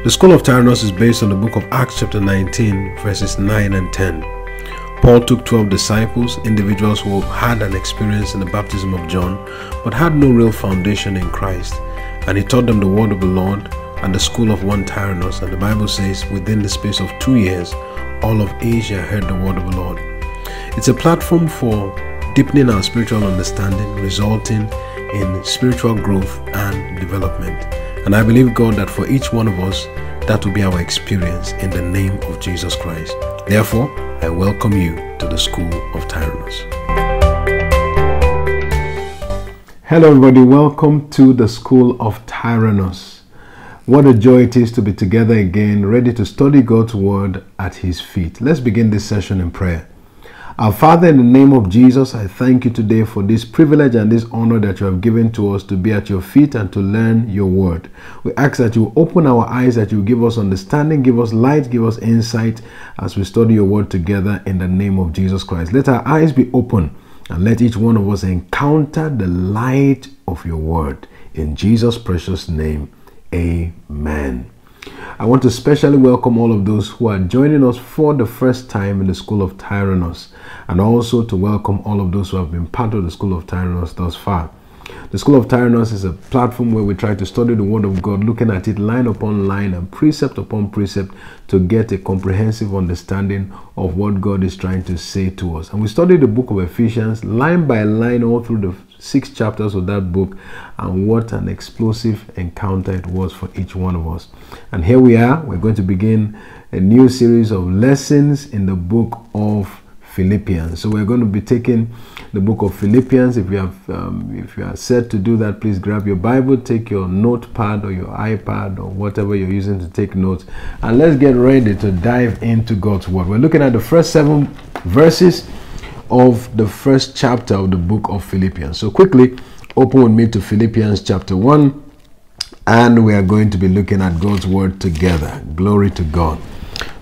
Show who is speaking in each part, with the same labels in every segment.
Speaker 1: The School of Tyrannus is based on the book of Acts chapter 19 verses 9 and 10. Paul took 12 disciples, individuals who had an experience in the baptism of John but had no real foundation in Christ, and he taught them the word of the Lord and the school of one Tyrannus, and the Bible says within the space of 2 years all of Asia heard the word of the Lord. It's a platform for deepening our spiritual understanding, resulting in spiritual growth and development. And I believe, God, that for each one of us, that will be our experience in the name of Jesus Christ. Therefore, I welcome you to the School of Tyrannus. Hello everybody, welcome to the School of Tyrannus. What a joy it is to be together again, ready to study God's Word at His feet. Let's begin this session in prayer. Our Father, in the name of Jesus, I thank you today for this privilege and this honor that you have given to us to be at your feet and to learn your word. We ask that you open our eyes, that you give us understanding, give us light, give us insight as we study your word together in the name of Jesus Christ. Let our eyes be open and let each one of us encounter the light of your word. In Jesus' precious name, amen. I want to especially welcome all of those who are joining us for the first time in the School of Tyrannus, and also to welcome all of those who have been part of the School of Tyrannus thus far. The School of Tyrannus is a platform where we try to study the Word of God, looking at it line upon line and precept upon precept to get a comprehensive understanding of what God is trying to say to us. And we study the book of Ephesians line by line all through the 6 chapters of that book, and what an explosive encounter it was for each one of us. And here we are, we're going to begin a new series of lessons in the book of Philippians. So we're going to be taking the book of Philippians. If you are set to do that, please grab your Bible, take your notepad or your iPad or whatever you're using to take notes, and let's get ready to dive into God's Word. We're looking at the first 7 verses of the first chapter of the book of Philippians. So quickly open with me to Philippians chapter 1, and we are going to be looking at God's Word together. Glory to God.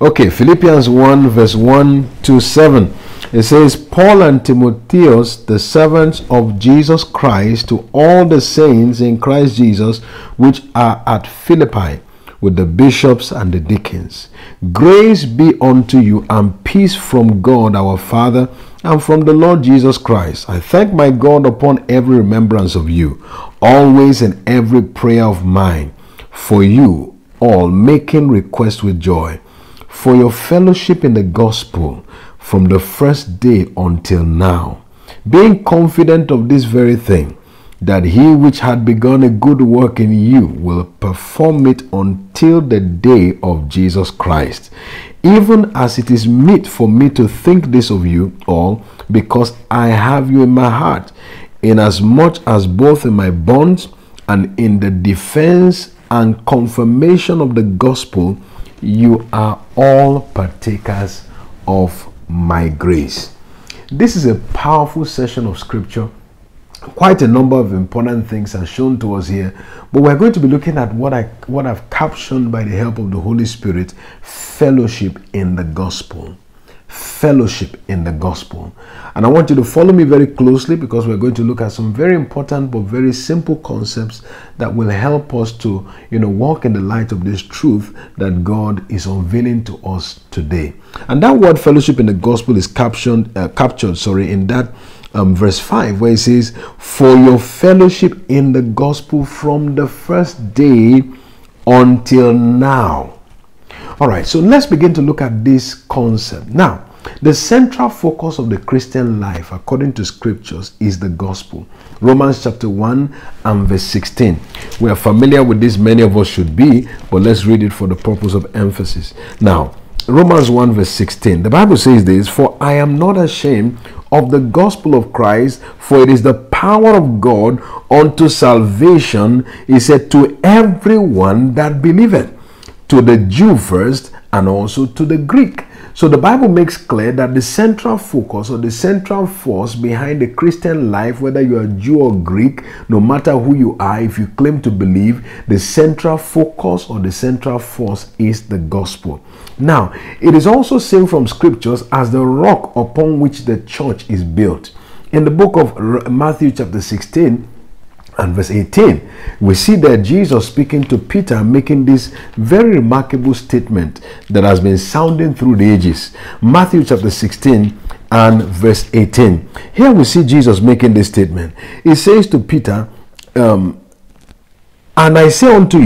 Speaker 1: Okay, Philippians 1 verse 1 to 7. It says, Paul and Timotheus, the servants of Jesus Christ, to all the saints in Christ Jesus which are at Philippi, with the bishops and the deacons. Grace be unto you and peace from God our Father and from the Lord Jesus Christ. I thank my God upon every remembrance of you, always in every prayer of mine, for you all, making request with joy, for your fellowship in the gospel from the first day until now, being confident of this very thing, that he which had begun a good work in you will perform it until the day of Jesus Christ. Even as it is meet for me to think this of you all, because I have you in my heart, inasmuch as both in my bonds and in the defense and confirmation of the gospel, you are all partakers of my grace. This is a powerful session of scripture. Quite a number of important things are shown to us here, but we're going to be looking at what I've captioned by the help of the Holy Spirit: fellowship in the gospel. Fellowship in the gospel. And I want you to follow me very closely, because we're going to look at some very important but very simple concepts that will help us to walk in the light of this truth that God is unveiling to us today. And that word fellowship in the gospel is captured in that verse 5, where it says, for your fellowship in the gospel from the first day until now. All right, so let's begin to look at this concept. Now, the central focus of the Christian life, according to scriptures, is the gospel. Romans chapter 1 and verse 16. We are familiar with this, many of us should be, but let's read it for the purpose of emphasis. Now, Romans 1 verse 16, the Bible says this: for I am not ashamed of the gospel of Christ, for it is the power of God unto salvation, he said, to everyone that believeth, to the Jew first, and also to the Greek. So the Bible makes clear that the central focus or the central force behind the Christian life, whether you are Jew or Greek, no matter who you are, if you claim to believe, the central focus or the central force is the gospel. Now, it is also seen from scriptures as the rock upon which the church is built. In the book of Matthew chapter 16, And verse 18, we see that Jesus speaking to Peter, making this very remarkable statement that has been sounding through the ages. Matthew chapter 16 and verse 18. Here we see Jesus making this statement. He says to Peter, and I say unto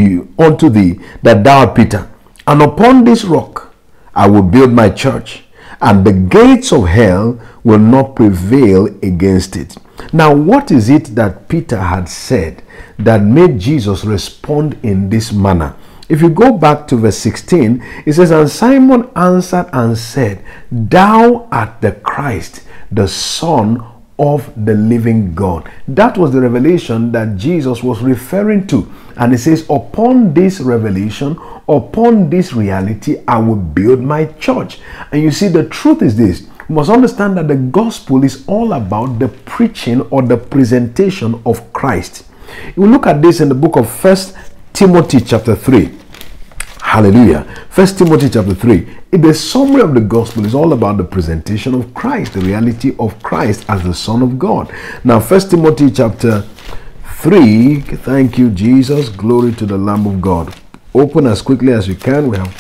Speaker 1: thee, that thou art Peter, and upon this rock I will build my church, and the gates of hell will not prevail against it. Now, what is it that Peter had said that made Jesus respond in this manner? If you go back to verse 16, it says, and Simon answered and said, thou art the Christ, the Son of the living God. That was the revelation that Jesus was referring to. And it says, upon this revelation, upon this reality, I will build my church. And you see, the truth is this. You must understand that the gospel is all about the preaching or the presentation of Christ. You look at this in the book of 1 Timothy chapter 3. Hallelujah. 1 Timothy chapter 3. The summary of the gospel is all about the presentation of Christ, the reality of Christ as the Son of God. Now, 1 Timothy chapter 3. Thank you, Jesus. Glory to the Lamb of God. Open as quickly as you can. We have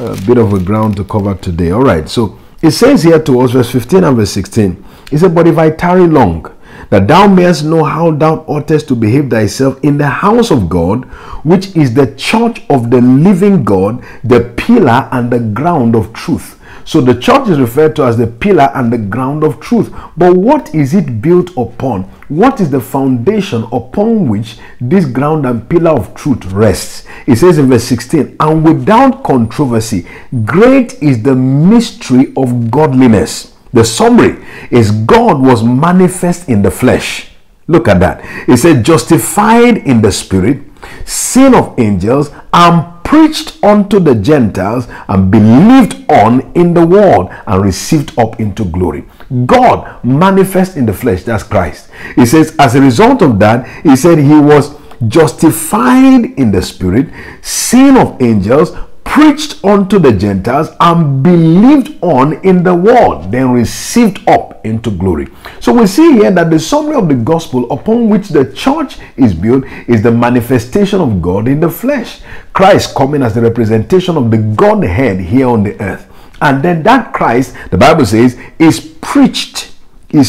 Speaker 1: a bit of a ground to cover today. All right. So, it says here to us, verse 15 and verse 16, it said, but if I tarry long, that thou mayest know how thou oughtest to behave thyself in the house of God, which is the church of the living God, the pillar and the ground of truth. So the church is referred to as the pillar and the ground of truth. But what is it built upon? What is the foundation upon which this ground and pillar of truth rests? It says in verse 16, and without controversy, great is the mystery of godliness. The summary is God was manifest in the flesh. Look at that. It said justified in the spirit, seen of angels, and preached unto the Gentiles, and believed on in the world, and received up into glory. God manifest in the flesh, that's Christ. It says as a result of that, he said he was justified in the spirit, seen of angels, preached unto the Gentiles, and believed on in the world, then received up into glory. So we see here that the summary of the gospel upon which the church is built is the manifestation of God in the flesh. Christ coming as the representation of the Godhead here on the earth. And then that Christ, the Bible says, is preached. It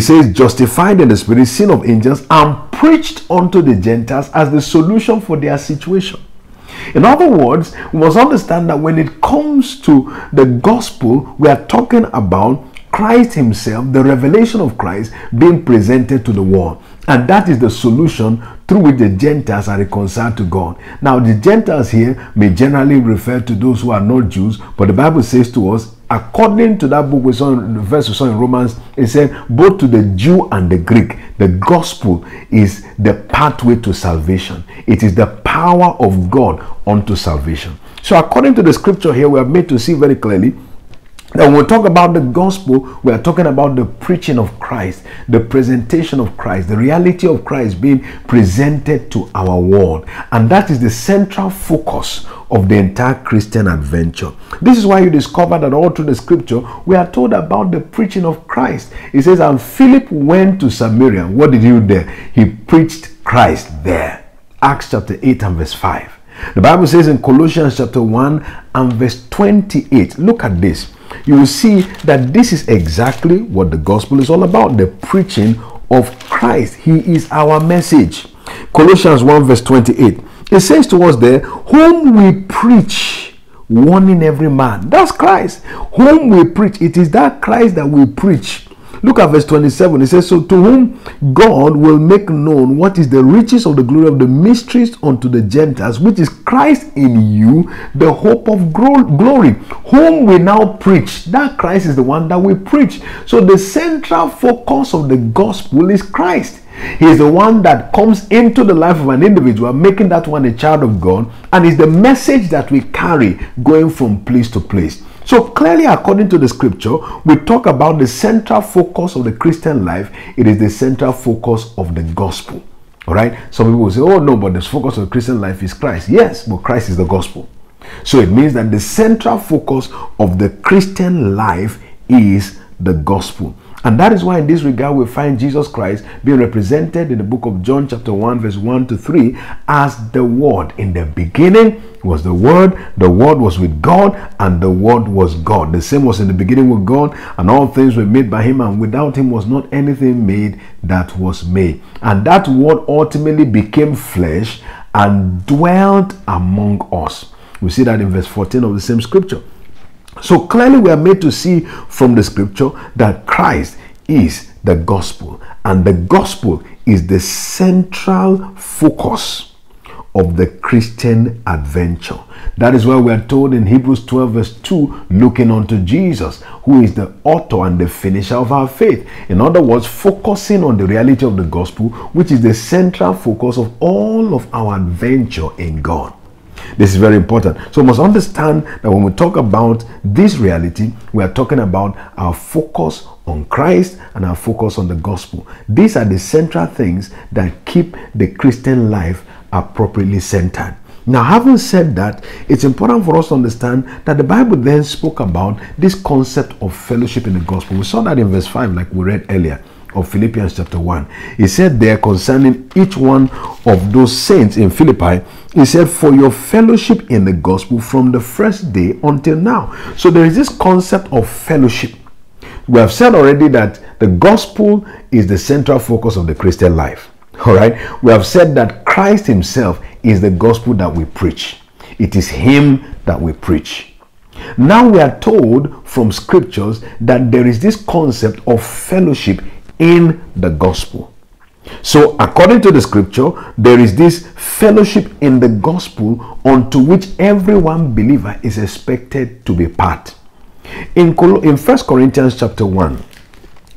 Speaker 1: says justified in the spirit, seen of angels, and preached unto the Gentiles as the solution for their situation. In other words, we must understand that when it comes to the gospel, we are talking about Christ himself, the revelation of Christ being presented to the world. And that is the solution through which the Gentiles are reconciled to God. Now, the Gentiles here may generally refer to those who are not Jews, but the Bible says to us, according to that book we saw, the verse we saw in Romans, it said, both to the Jew and the Greek, the gospel is the pathway to salvation. It is the power of God unto salvation. So according to the scripture here, we are made to see very clearly that when we talk about the gospel, we are talking about the preaching of Christ, the presentation of Christ, the reality of Christ being presented to our world. And that is the central focus of the entire Christian adventure. This is why you discover that all through the scripture, we are told about the preaching of Christ. It says, and Philip went to Samaria. What did he do there? He preached Christ there. Acts chapter 8 and verse 5. The Bible says in Colossians chapter 1 and verse 28, look at this. You will see that this is exactly what the gospel is all about, the preaching of Christ. He is our message. Colossians 1 verse 28. It says to us there, whom we preach, warning every man. That's Christ. Whom we preach. It is that Christ that we preach. Look at verse 27. It says, so to whom God will make known what is the riches of the glory of the mysteries unto the Gentiles, which is Christ in you, the hope of glory, whom we now preach. That Christ is the one that we preach. So the central focus of the gospel is Christ. He is the one that comes into the life of an individual, making that one a child of God, and is the message that we carry going from place to place. So clearly, according to the scripture, we talk about the central focus of the Christian life. It is the central focus of the gospel. All right. Some people will say, oh no, but the focus of the Christian life is Christ. Yes, but Christ is the gospel. So it means that the central focus of the Christian life is the gospel. And that is why in this regard we find Jesus Christ being represented in the book of John chapter 1 verse 1 to 3 as the Word. In the beginning was the Word was with God, and the Word was God. The same was in the beginning with God, and all things were made by him, and without him was not anything made that was made. And that Word ultimately became flesh and dwelt among us. We see that in verse 14 of the same scripture. So clearly we are made to see from the scripture that Christ is the gospel, and the gospel is the central focus of the Christian adventure. That is why we are told in Hebrews 12 verse 2, looking unto Jesus, who is the author and the finisher of our faith. In other words, focusing on the reality of the gospel, which is the central focus of all of our adventure in God. This is very important. So we must understand that when we talk about this reality, we are talking about our focus on Christ and our focus on the gospel. These are the central things that keep the Christian life appropriately centered. Now, having said that, it's important for us to understand that the Bible then spoke about this concept of fellowship in the gospel. We saw that in verse 5, like we read earlier, of Philippians chapter 1. He said there concerning each one of those saints in Philippi, he said, for your fellowship in the gospel from the first day until now. So there is this concept of fellowship. We have said already that the gospel is the central focus of the Christian life. All right. We have said that Christ himself is the gospel that we preach. It is him that we preach. Now we are told from scriptures that there is this concept of fellowship in the gospel. So according to the scripture, there is this fellowship in the gospel unto which every one believer is expected to be part. In 1 Corinthians chapter 1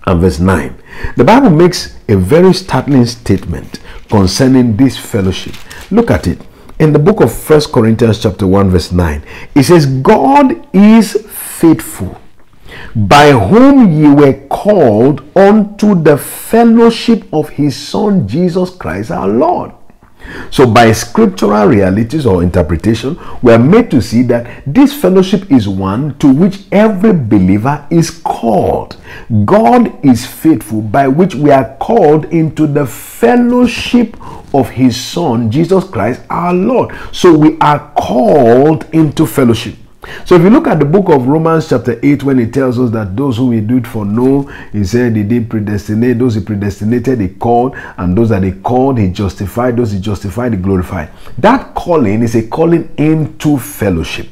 Speaker 1: and verse 9, the Bible makes a very startling statement concerning this fellowship. Look at it. In the book of 1 Corinthians chapter 1 verse 9, it says, God is faithful, by whom ye were called unto the fellowship of his Son Jesus Christ our Lord. So by scriptural realities or interpretation, we are made to see that this fellowship is one to which every believer is called. God is faithful, by which we are called into the fellowship of his Son Jesus Christ our Lord. So we are called into fellowship. So if you look at the book of Romans chapter 8, when it tells us that those whom he did foreknow, he said he did predestinate. Those he predestinated, he called. And those that he called, he justified. Those he justified, he glorified. That calling is a calling into fellowship.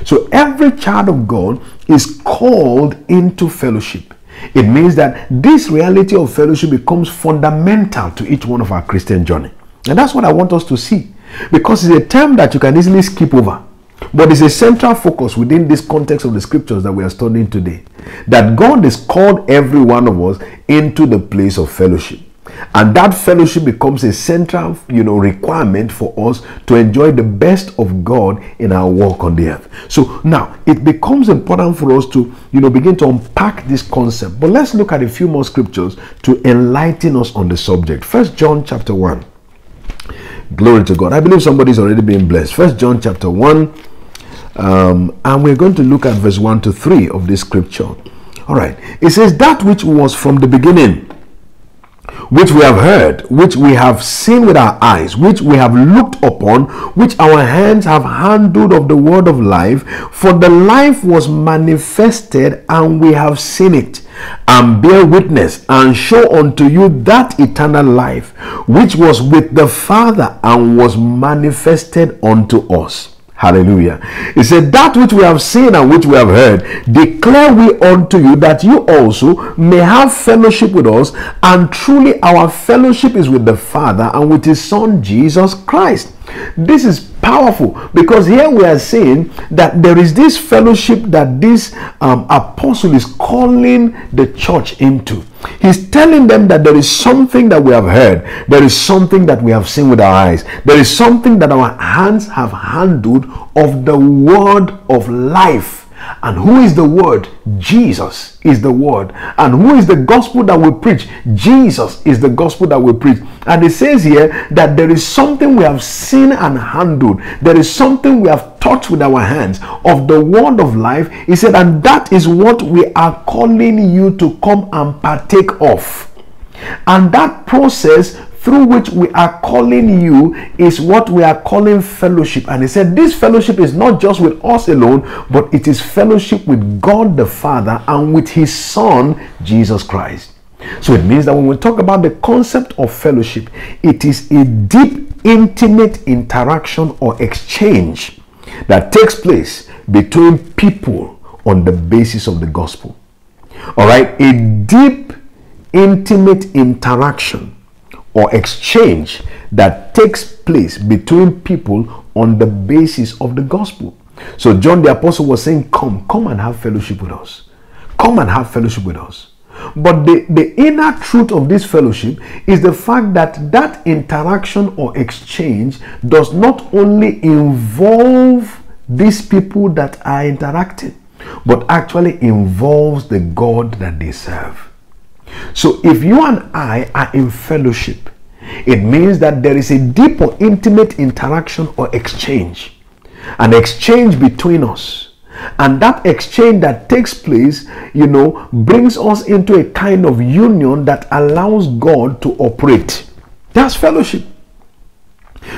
Speaker 1: So every child of God is called into fellowship. It means that this reality of fellowship becomes fundamental to each one of our Christian journey. And that's what I want us to see. Because it's a term that you can easily skip over. But it's a central focus within this context of the scriptures that we are studying today. That God has called every one of us into the place of fellowship. And that fellowship becomes a central, requirement for us to enjoy the best of God in our walk on the earth. So now it becomes important for us to, begin to unpack this concept. But let's look at a few more scriptures to enlighten us on the subject. 1 John chapter 1. Glory to God. I believe somebody's already been blessed. 1 John chapter 1. And we're going to look at verse 1 to 3 of this scripture. All right. It says, that which was from the beginning, which we have heard, which we have seen with our eyes, which we have looked upon, which our hands have handled of the word of life. For the life was manifested, and we have seen it, and bear witness, and show unto you that eternal life, which was with the Father, and was manifested unto us. Hallelujah. It said, that which we have seen and which we have heard, declare we unto you, that you also may have fellowship with us. And truly our fellowship is with the Father and with his Son Jesus Christ. This is powerful, because here we are saying that there is this fellowship that this apostle is calling the church into. He's telling them that there is something that we have heard. There is something that we have seen with our eyes. There is something that our hands have handled of the word of life. And who is the word? Jesus is the word. And who is the gospel that we preach? Jesus is the gospel that we preach. And it says here that there is something we have seen and handled. There is something we have touched with our hands of the word of life. He said, and that is what we are calling you to come and partake of. And that process through which we are calling you is what we are calling fellowship. And he said this fellowship is not just with us alone, but it is fellowship with God the Father and with his Son, Jesus Christ. So it means that when we talk about the concept of fellowship, it is a deep, intimate interaction or exchange that takes place between people on the basis of the gospel. All right, a deep, intimate interaction or exchange that takes place between people on the basis of the gospel. So John the Apostle was saying, come and have fellowship with us. Come and have fellowship with us. But the inner truth of this fellowship is the fact that that interaction or exchange does not only involve these people that are interacting, but actually involves the God that they serve. So if you and I are in fellowship, it means that there is a deep or intimate interaction or exchange, an exchange between us. And that exchange that takes place, brings us into a kind of union that allows God to operate. That's fellowship.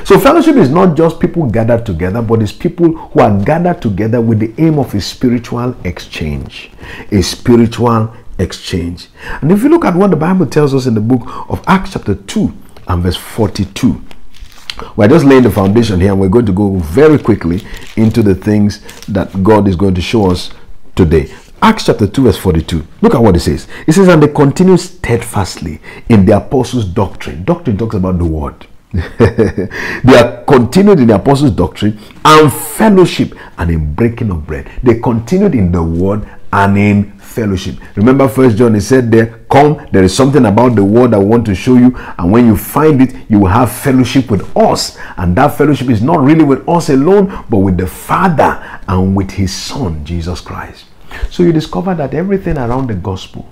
Speaker 1: So fellowship is not just people gathered together, but it's people who are gathered together with the aim of a spiritual exchange. A spiritual exchange. And if you look at what the Bible tells us in the book of Acts chapter 2 and verse 42, we're just laying the foundation here, and we're going to go very quickly into the things that God is going to show us today. Acts chapter 2 verse 42. Look at what it says. It says, and they continued steadfastly in the apostles' doctrine. Doctrine talks about the word. They are continued in the apostles' doctrine and fellowship and in breaking of bread. They continued in the word and in fellowship. Remember 1 John, he said there, come, there is something about the word I want to show you, and when you find it, you will have fellowship with us. And that fellowship is not really with us alone, but with the Father and with his Son, Jesus Christ. So you discover that everything around the gospel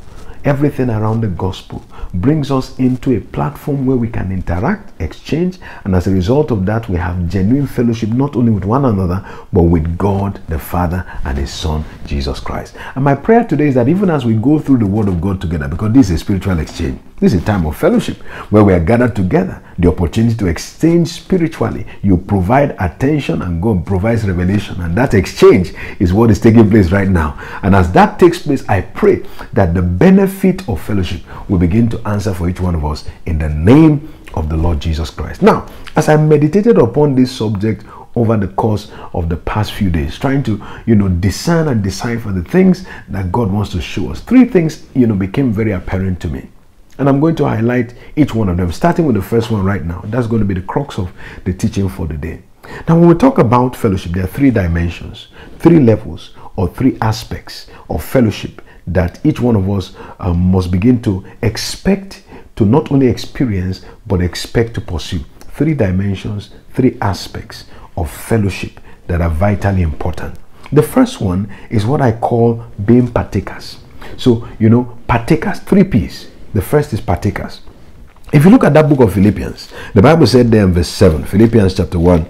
Speaker 1: brings us into a platform where we can interact, exchange, and as a result of that, we have genuine fellowship not only with one another, but with God the Father and his Son, Jesus Christ. And my prayer today is that even as we go through the word of God together, because this is a spiritual exchange, this is a time of fellowship where we are gathered together, the opportunity to exchange spiritually. You provide attention and God provides revelation, and that exchange is what is taking place right now. And as that takes place, I pray that the benefit of fellowship will begin to answer for each one of us in the name of the Lord Jesus Christ. Now, as I meditated upon this subject over the course of the past few days, trying to discern and decipher the things that God wants to show us, three things became very apparent to me. And I'm going to highlight each one of them, starting with the first one right now. That's going to be the crux of the teaching for the day. Now, when we talk about fellowship, there are three dimensions, three levels, or three aspects of fellowship that each one of us must begin to expect to not only experience, but expect to pursue. Three dimensions, three aspects of fellowship that are vitally important. The first one is what I call being partakers. So, partakers, three P's. The first is partakers. If you look at that book of Philippians, the Bible said there in verse 7, Philippians chapter 1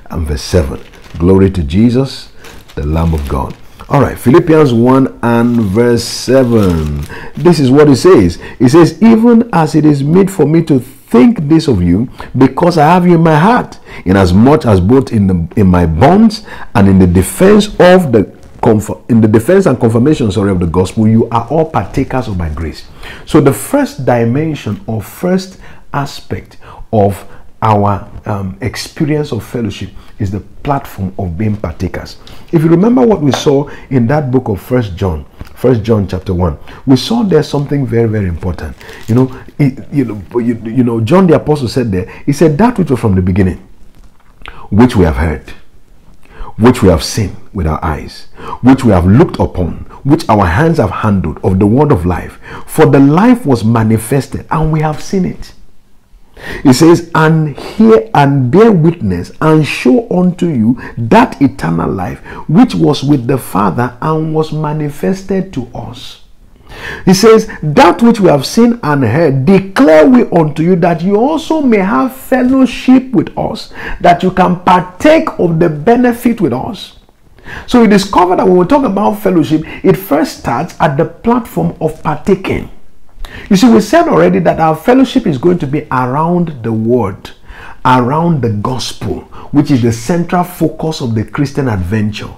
Speaker 1: and verse 7, glory to Jesus, the Lamb of God. All right, Philippians 1 and verse 7. This is what it says. It says, even as it is meet for me to think this of you, because I have you in my heart, inasmuch as both in my bonds and in the defense of and confirmation of the gospel, you are all partakers of my grace. So the first dimension or first aspect of our experience of fellowship is the platform of being partakers. If you remember what we saw in that book of 1 John chapter 1, we saw there something very, very important. John the Apostle said there, he said that which was from the beginning, which we have heard, which we have seen with our eyes, which we have looked upon, which our hands have handled of the word of life. For the life was manifested, and we have seen it. It says, and hear and bear witness and show unto you that eternal life which was with the Father and was manifested to us. He says, that which we have seen and heard declare we unto you, that you also may have fellowship with us, that you can partake of the benefit with us. So we discover that when we talk about fellowship, it first starts at the platform of partaking. You see, we said already that our fellowship is going to be around the word, around the gospel, which is the central focus of the Christian adventure.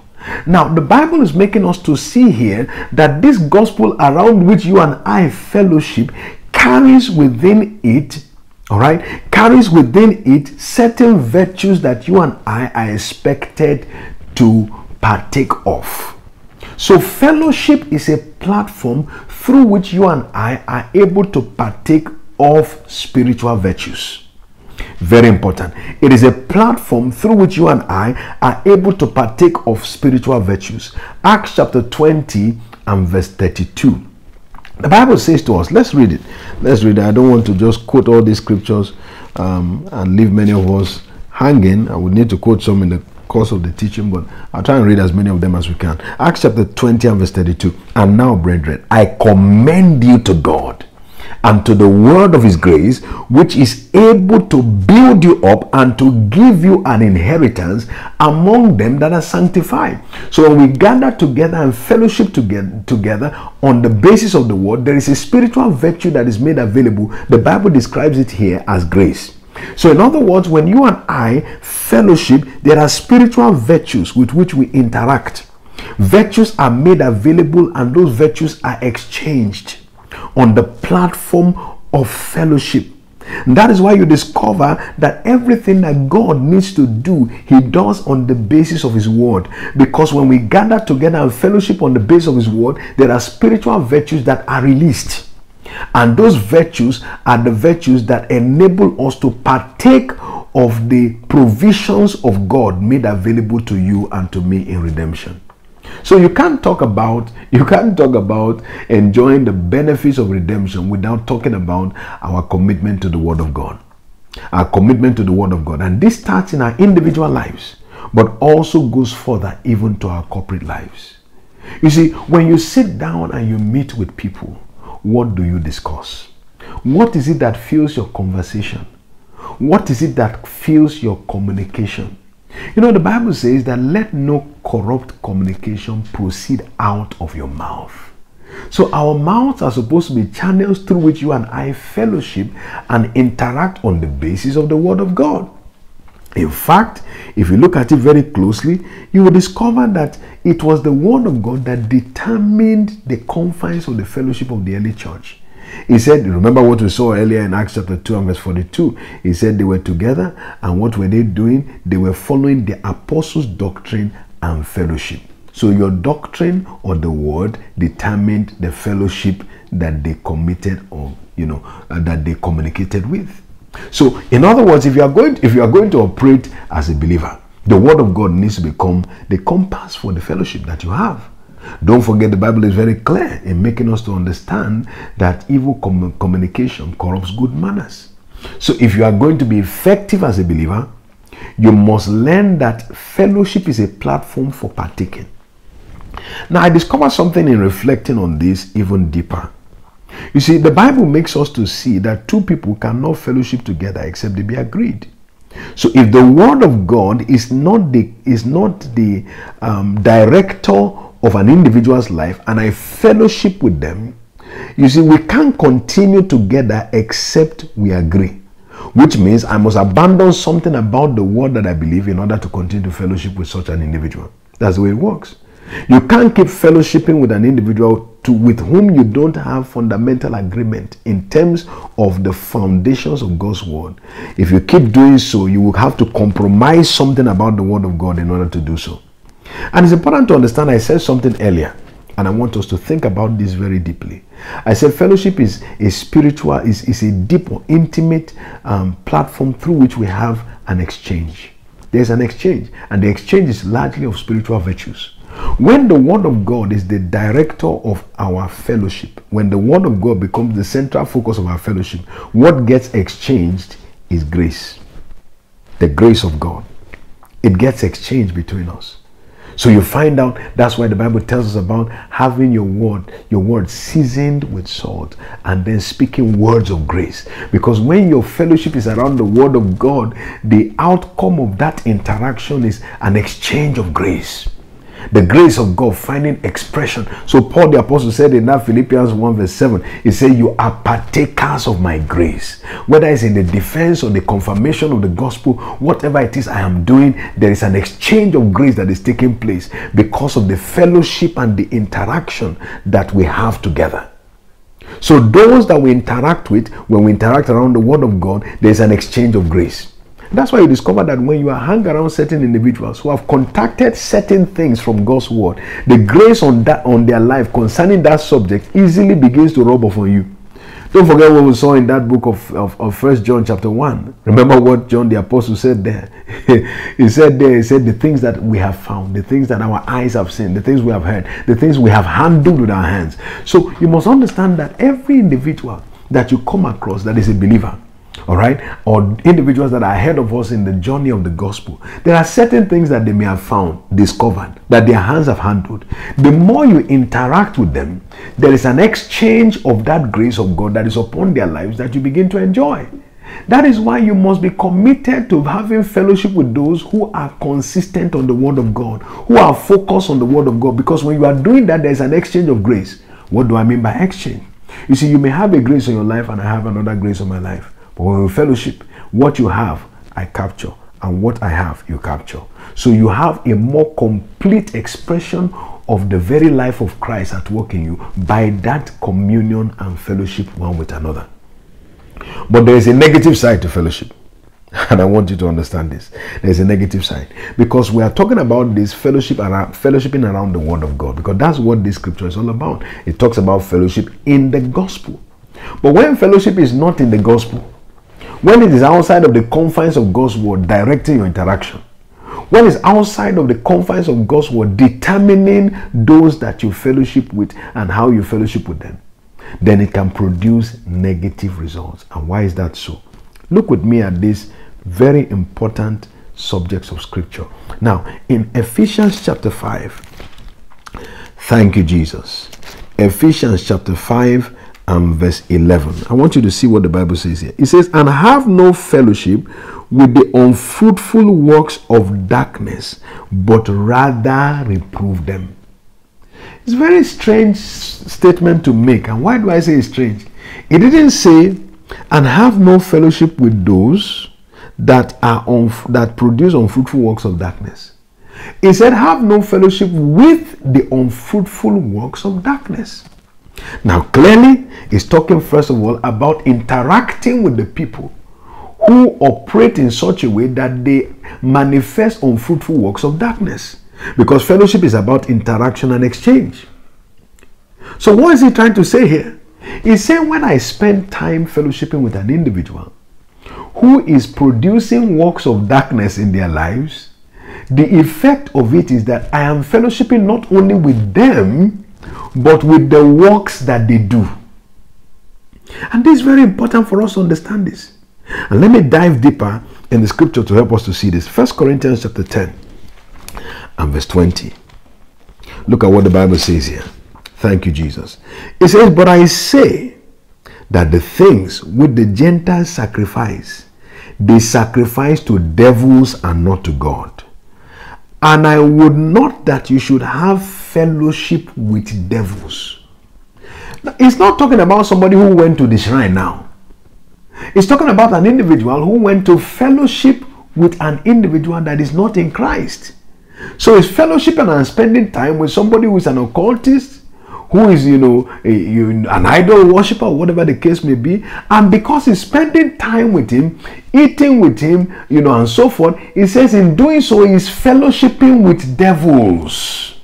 Speaker 1: Now, the Bible is making us to see here that this gospel around which you and I fellowship carries within it, all right, carries within it certain virtues that you and I are expected to partake of. So fellowship is a platform through which you and I are able to partake of spiritual virtues. Very important. It is a platform through which you and I are able to partake of spiritual virtues. Acts chapter 20 and verse 32. The Bible says to us, let's read it. Let's read it. I don't want to just quote all these scriptures and leave many of us hanging. I would need to quote some in the course of the teaching, but I'll try and read as many of them as we can. Acts chapter 20 and verse 32. And now, brethren, I commend you to God and to the word of his grace, which is able to build you up and to give you an inheritance among them that are sanctified. So when we gather together and fellowship together on the basis of the word, there is a spiritual virtue that is made available. The Bible describes it here as grace. So in other words, when you and I fellowship, there are spiritual virtues with which we interact. Virtues are made available and those virtues are exchanged on the platform of fellowship. And that is why you discover that everything that God needs to do, he does on the basis of his word. Because when we gather together and fellowship on the basis of his word, there are spiritual virtues that are released. And those virtues are the virtues that enable us to partake of the provisions of God made available to you and to me in redemption. So you can't talk about enjoying the benefits of redemption without talking about our commitment to the word of God. Our commitment to the word of God. And this starts in our individual lives, but also goes further even to our corporate lives. You see, when you sit down and you meet with people, what do you discuss? What is it that fuels your conversation? What is it that fuels your communication? You know, the Bible says that let no corrupt communication proceed out of your mouth. So our mouths are supposed to be channels through which you and I fellowship and interact on the basis of the word of God. In fact, if you look at it very closely, you will discover that it was the word of God that determined the confines of the fellowship of the early church. He said, remember what we saw earlier in Acts chapter 2 and verse 42. He said they were together, and what were they doing? They were following the apostles' doctrine and fellowship. So your doctrine or the word determined the fellowship that they committed or, that they communicated with. So in other words, if you are going to operate as a believer, the word of God needs to become the compass for the fellowship that you have. Don't forget, the Bible is very clear in making us to understand that evil communication corrupts good manners. So if you are going to be effective as a believer, you must learn that fellowship is a platform for partaking. Now, I discovered something in reflecting on this even deeper. You see, the Bible makes us to see that two people cannot fellowship together except they be agreed. So if the word of God is not the director of an individual's life and I fellowship with them, you see, we can't continue together except we agree. Which means I must abandon something about the word that I believe in order to continue to fellowship with such an individual. That's the way it works. You can't keep fellowshipping with an individual with whom you don't have fundamental agreement in terms of the foundations of God's word. If you keep doing so, you will have to compromise something about the word of God in order to do so. And it's important to understand, I said something earlier, and I want us to think about this very deeply. I said fellowship is a deep or intimate platform through which we have an exchange. There's an exchange, and the exchange is largely of spiritual virtues. When the word of God is the director of our fellowship, when the word of God becomes the central focus of our fellowship, what gets exchanged is grace. The grace of God. It gets exchanged between us. So you find out, that's why the Bible tells us about having your word seasoned with salt, and then speaking words of grace. Because when your fellowship is around the word of God, the outcome of that interaction is an exchange of grace. The grace of God finding expression. So Paul the apostle said in that Philippians 1 verse 7, he said, you are partakers of my grace. Whether it's in the defense or the confirmation of the gospel, whatever it is I am doing, there is an exchange of grace that is taking place because of the fellowship and the interaction that we have together. So those that we interact with, when we interact around the word of God, there is an exchange of grace. That's why you discover that when you are hanging around certain individuals who have contacted certain things from God's word, the grace on their life concerning that subject easily begins to rub off on you. Don't forget what we saw in that book of 1 John chapter 1. Remember what John the apostle said there? He said the things that we have found, the things that our eyes have seen, the things we have heard, the things we have handled with our hands. So you must understand that every individual that you come across that is a believer, all right, or individuals that are ahead of us in the journey of the gospel, there are certain things that they may have found, discovered, that their hands have handled. The more you interact with them, there is an exchange of that grace of God that is upon their lives that you begin to enjoy. That is why you must be committed to having fellowship with those who are consistent on the word of God, who are focused on the word of God, because when you are doing that, there is an exchange of grace. What do I mean by exchange? You see, you may have a grace in your life and I have another grace in my life. But when we fellowship, what you have, I capture. And what I have, you capture. So you have a more complete expression of the very life of Christ at work in you by that communion and fellowship one with another. But there is a negative side to fellowship. And I want you to understand this. There is a negative side. Because we are talking about this fellowshipping around the word of God. Because that's what this scripture is all about. It talks about fellowship in the gospel. But when fellowship is not in the gospel, when it is outside of the confines of God's word directing your interaction, when it's outside of the confines of God's word determining those that you fellowship with and how you fellowship with them, then it can produce negative results. And why is that so? Look with me at these very important subjects of scripture. Now, in Ephesians chapter 5, thank you, Jesus. Ephesians chapter 5 and verse 11. I want you to see what the Bible says here. It says, and have no fellowship with the unfruitful works of darkness, but rather reprove them. It's a very strange statement to make. And why do I say it's strange? It didn't say, and have no fellowship with those that produce unfruitful works of darkness. It said, have no fellowship with the unfruitful works of darkness. Now, clearly, it's talking first of all about interacting with the people who operate in such a way that they manifest unfruitful works of darkness. Because fellowship is about interaction and exchange. So what is he trying to say here? He's saying when I spend time fellowshipping with an individual who is producing works of darkness in their lives, the effect of it is that I am fellowshipping not only with them, but with the works that they do. And this is very important for us to understand this. And let me dive deeper in the scripture to help us to see this. 1 Corinthians chapter 10 and verse 20. Look at what the Bible says here. Thank you, Jesus. It says, but I say that the things which the Gentiles sacrifice, they sacrifice to devils and not to God. And I would not that you should have fellowship with devils. Now, it's not talking about somebody who went to the shrine now. It's talking about an individual who went to fellowship with an individual that is not in Christ. So it's fellowshipping and spending time with somebody who is an occultist, who is, an idol worshiper, or whatever the case may be. And because he's spending time with him, eating with him, and so forth, it says in doing so, he's fellowshipping with devils.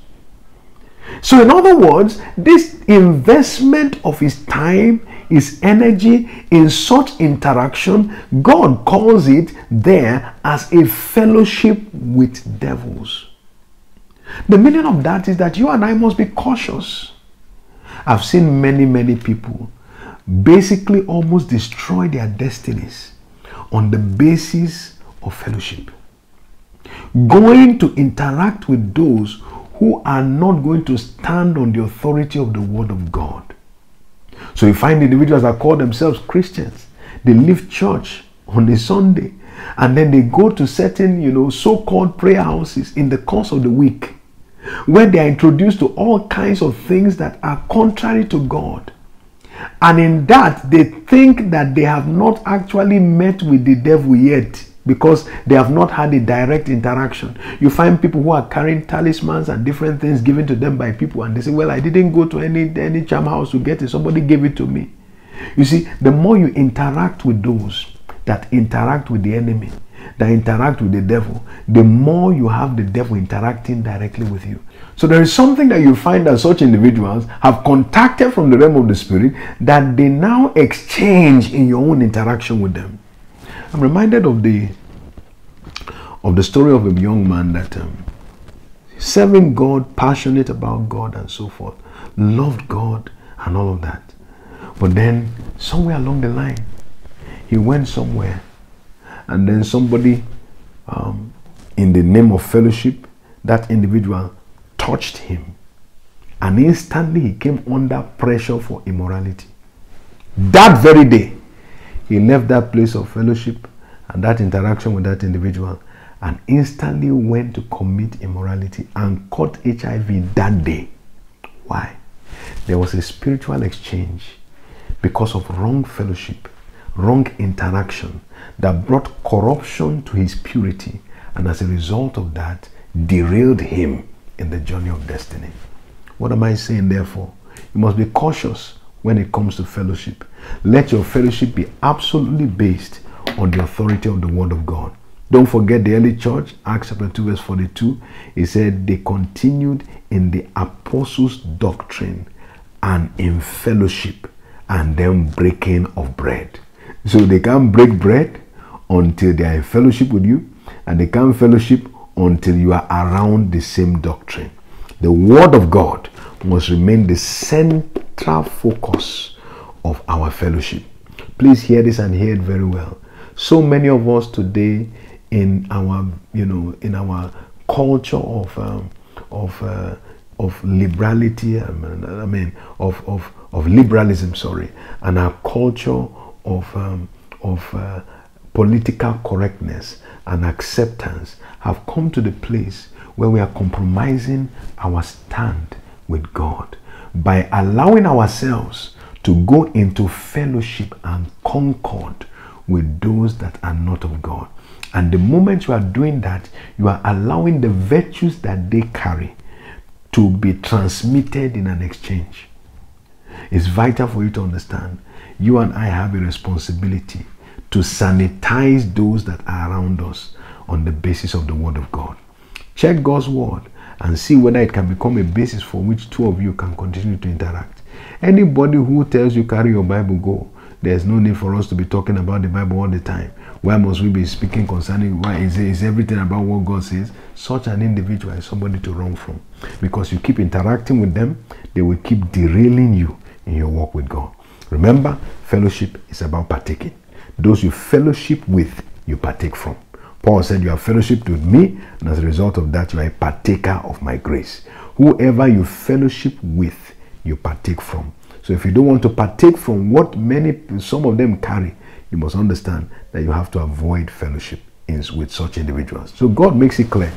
Speaker 1: So in other words, this investment of his time, his energy in such interaction, God calls it there as a fellowship with devils. The meaning of that is that you and I must be cautious. I've seen many people basically almost destroy their destinies on the basis of fellowship. Going to interact with those who are not going to stand on the authority of the Word of God. So you find individuals that call themselves Christians. They leave church on a Sunday and then they go to certain, so-called prayer houses in the course of the week, where they are introduced to all kinds of things that are contrary to God. And in that, they think that they have not actually met with the devil yet, because they have not had a direct interaction. You find people who are carrying talismans and different things given to them by people, and they say, well, I didn't go to any charm house to get it. Somebody gave it to me. You see, the more you interact with those that interact with the enemy, that interact with the devil, the more you have the devil interacting directly with you. So there is something that you find that such individuals have contacted from the realm of the spirit that they now exchange in your own interaction with them. I'm reminded of the story of a young man that serving God, passionate about God and so forth, loved God and all of that. But then somewhere along the line, he went somewhere, and then somebody in the name of fellowship, that individual touched him, and instantly he came under pressure for immorality. That very day, he left that place of fellowship and that interaction with that individual and instantly went to commit immorality and caught HIV that day. Why? There was a spiritual exchange because of wrong fellowship, wrong interaction that brought corruption to his purity, and as a result of that, derailed him in the journey of destiny. What am I saying therefore? You must be cautious when it comes to fellowship. Let your fellowship be absolutely based on the authority of the Word of God. Don't forget the early church, Acts chapter 2 verse 42. It said they continued in the apostles' doctrine and in fellowship and then breaking of bread. So they can't break bread until they are in fellowship with you, and they can't fellowship until you are around the same doctrine. The Word of God must remain the central focus of our fellowship. Please hear this and hear it very well. So many of us today in our culture of liberality, of liberalism, and our culture of political correctness and acceptance have come to the place where we are compromising our stand with God by allowing ourselves to go into fellowship and concord with those that are not of God. And the moment you are doing that, you are allowing the virtues that they carry to be transmitted in an exchange. It's vital for you to understand you and I have a responsibility to sanitize those that are around us on the basis of the Word of God. Check God's Word and see whether it can become a basis for which two of you can continue to interact. Anybody who tells you carry your Bible, go. There's no need for us to be talking about the Bible all the time. Why must we be speaking concerning why is everything about what God says? Such an individual is somebody to run from. Because you keep interacting with them, they will keep derailing you in your walk with God. Remember, fellowship is about partaking. Those you fellowship with, you partake from. Paul said, you have fellowshiped with me, and as a result of that, you are a partaker of my grace. Whoever you fellowship with, you partake from. So if you don't want to partake from what some of them carry, you must understand that you have to avoid fellowship with such individuals. So God makes it clear.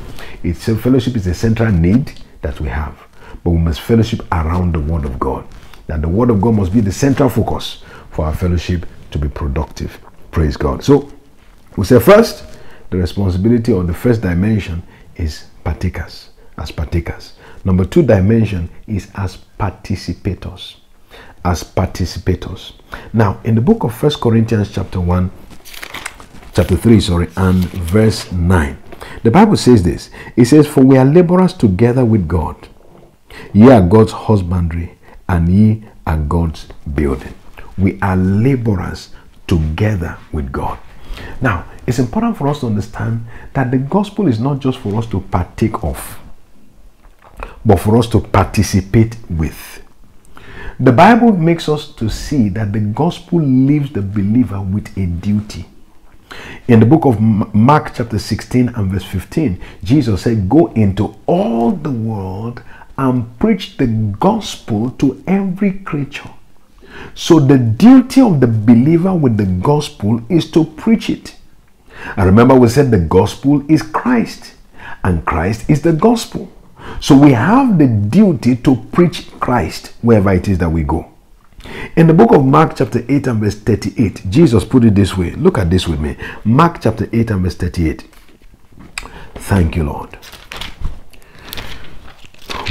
Speaker 1: Fellowship is a central need that we have, but we must fellowship around the Word of God. That the Word of God must be the central focus for our fellowship to be productive. Praise God. So we say first, the responsibility or the first dimension is partakers, as partakers. Number 2 dimension is as participators. As participators. Now, in the book of 1 Corinthians chapter 3, and verse 9, the Bible says this. It says, for we are laborers together with God. Ye are God's husbandry, and ye are God's building. We are laborers together with God. Now, it's important for us to understand that the gospel is not just for us to partake of, but for us to participate with. The Bible makes us to see that the gospel leaves the believer with a duty. In the book of Mark chapter 16 and verse 15, Jesus said, go into all the world and preach the gospel to every creature. So the duty of the believer with the gospel is to preach it. And remember, we said the gospel is Christ, and Christ is the gospel. So we have the duty to preach Christ wherever it is that we go. In the book of Mark chapter 8 and verse 38, Jesus put it this way. Look at this with me. Mark chapter 8 and verse 38. Thank you, Lord.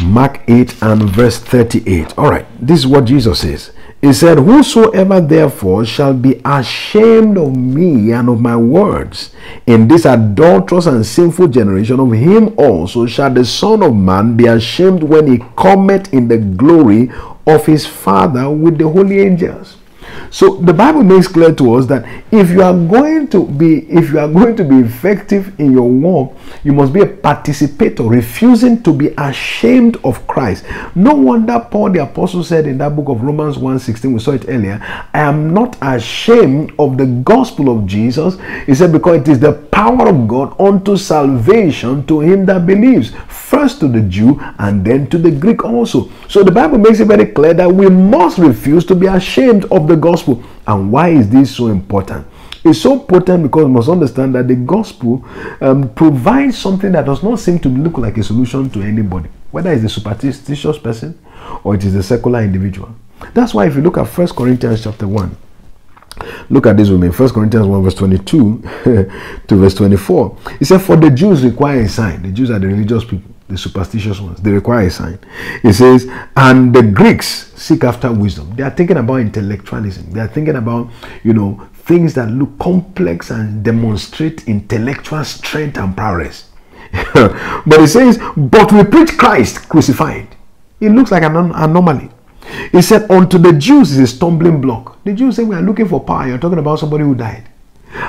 Speaker 1: Mark 8 and verse 38. All right, this is what Jesus says. He said, whosoever therefore shall be ashamed of me and of my words in this adulterous and sinful generation, of him also shall the Son of Man be ashamed when he cometh in the glory of his Father with the holy angels. So the Bible makes clear to us that if you are going to be effective in your walk, you must be a participator, refusing to be ashamed of Christ. No wonder Paul the apostle said in that book of Romans 1:16, we saw it earlier, I am not ashamed of the gospel of Jesus. He said, because it is the power of God unto salvation to him that believes, first to the Jew and then to the Greek also. So the Bible makes it very clear that we must refuse to be ashamed of the gospel. And why is this so important? It's so important because we must understand that the gospel provides something that does not seem to look like a solution to anybody, whether it's a superstitious person or it is a secular individual. That's why if you look at 1 Corinthians chapter 1, look at this with me. 1 Corinthians 1 verse 22 to verse 24. It said, for the Jews require a sign. The Jews are the religious people, the superstitious ones. They require a sign. It says, and the Greeks seek after wisdom. They are thinking about intellectualism. They are thinking about, things that look complex and demonstrate intellectual strength and prowess. But it says, but we preach Christ crucified. It looks like an anomaly. He said, unto the Jews is a stumbling block. The Jews say, we are looking for power. You're talking about somebody who died.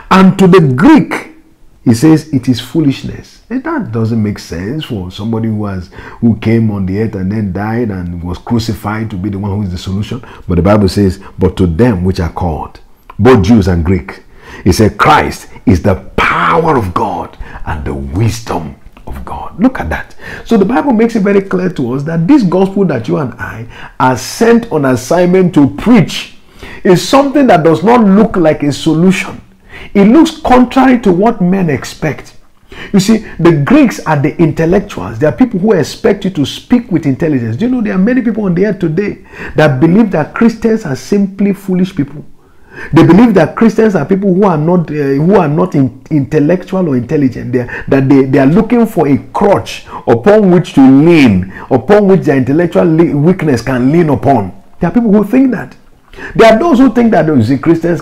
Speaker 1: And to the Greek, he says, it is foolishness. And that doesn't make sense for somebody who came on the earth and then died and was crucified to be the one who is the solution. But the Bible says, but to them which are called, both Jews and Greek, he said, Christ is the power of God and the wisdom of God. Look at that. So the Bible makes it very clear to us that this gospel that you and I are sent on assignment to preach is something that does not look like a solution. It looks contrary to what men expect. You see, the Greeks are the intellectuals. They are people who expect you to speak with intelligence. Do you know there are many people on the earth today that believe that Christians are simply foolish people? They believe that Christians are people who are not intellectual or intelligent. They are looking for a crutch upon which to lean, upon which their intellectual weakness can lean upon. There are people who think that. There are those who think that Christians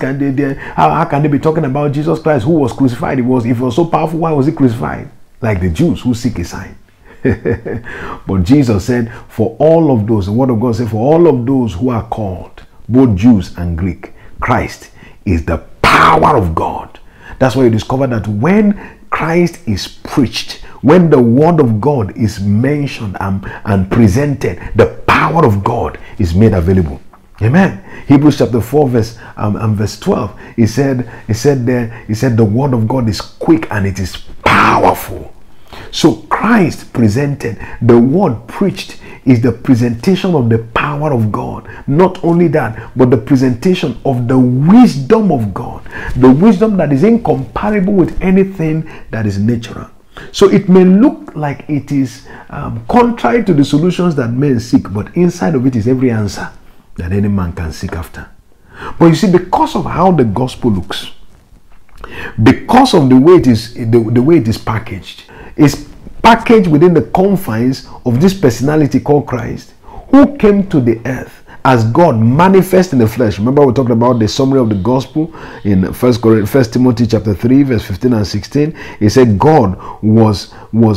Speaker 1: how can they be talking about Jesus Christ who was crucified? If he was so powerful, why was he crucified? Like the Jews who seek a sign. But Jesus said, for all of those, the word of God said, for all of those who are called, both Jews and Greek, Christ is the power of God. That's why you discover that when Christ is preached, when the word of God is mentioned and presented, the power of God is made available. Amen. Hebrews chapter 4 verse 12. He said the word of God is quick and it is powerful. So Christ presented, the word preached is the presentation of the power of God. Not only that, but the presentation of the wisdom of God. The wisdom that is incomparable with anything that is natural. So it may look like it is contrary to the solutions that men seek, but inside of it is every answer that any man can seek after. But you see, because of how the gospel looks, because of the way it is packaged, it's packaged within the confines of this personality called Christ, who came to the earth as God manifest in the flesh. Remember, we talked about the summary of the gospel in 1 Timothy chapter 3 verse 15 and 16. He said God was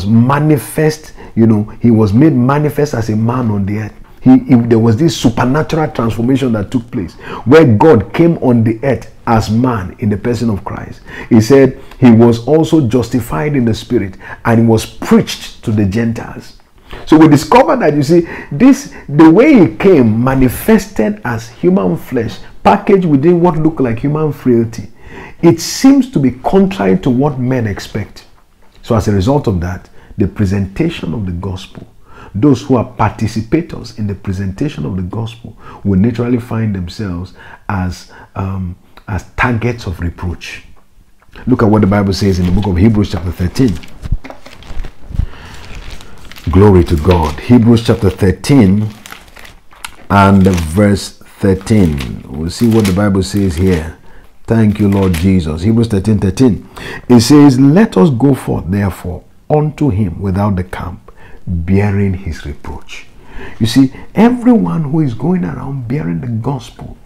Speaker 1: manifest, he was made manifest as a man on the earth. There was this supernatural transformation that took place where God came on the earth as man in the person of Christ. He said he was also justified in the spirit and he was preached to the Gentiles. So we discover that, you see, the way he came manifested as human flesh, packaged within what looked like human frailty. it seems to be contrary to what men expect. So as a result of that, the presentation of the gospel, those who are participators in the presentation of the gospel, will naturally find themselves as targets of reproach. Look at what the Bible says in the book of Hebrews chapter 13. Glory to God. Hebrews chapter 13 and verse 13. We'll see what the Bible says here. Thank you, Lord Jesus. Hebrews 13:13. It says, let us go forth, therefore, unto him without the camp, bearing his reproach. You see, everyone who is going around bearing the gospel,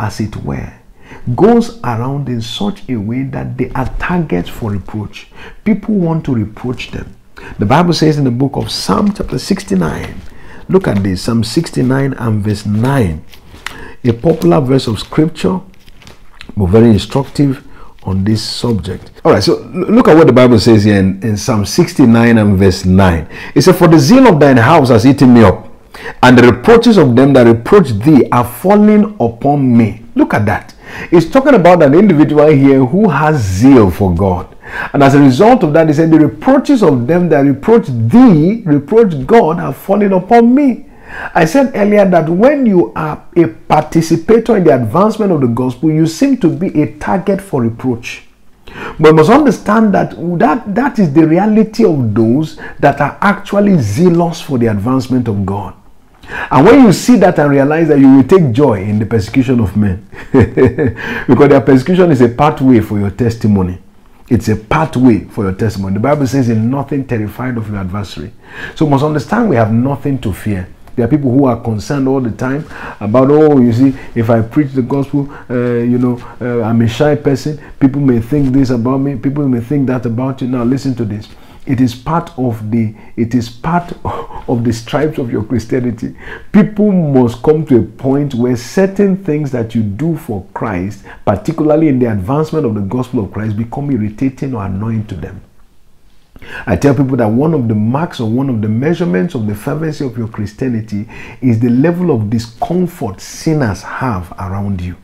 Speaker 1: as it were, goes around in such a way that they are targets for reproach. People want to reproach them. The Bible says in the book of Psalm chapter 69, look at this, Psalm 69 and verse 9, a popular verse of scripture, but very instructive on this subject. All right, so look at what the Bible says here in Psalm 69 and verse 9. It says, for the zeal of thine house has eaten me up, and the reproaches of them that reproach thee are falling upon me. Look at that. It's talking about an individual here who has zeal for God. And as a result of that, he said, the reproaches of them that reproach thee, reproach God, are falling upon me. I said earlier that when you are a participator in the advancement of the gospel, you seem to be a target for reproach. But you must understand that is the reality of those that are actually zealous for the advancement of God. And when you see that and realize that, you will take joy in the persecution of men. Because their persecution is a pathway for your testimony. It's a pathway for your testimony. The Bible says, in nothing terrified of your adversary. So you must understand we have nothing to fear. There are people who are concerned all the time about, oh, you see, if I preach the gospel, I'm a shy person. People may think this about me. People may think that about you. Now listen to this. It is part of the stripes of your Christianity. People must come to a point where certain things that you do for Christ, particularly in the advancement of the gospel of Christ, become irritating or annoying to them. I tell people that one of the marks or one of the measurements of the fervency of your Christianity is the level of discomfort sinners have around you.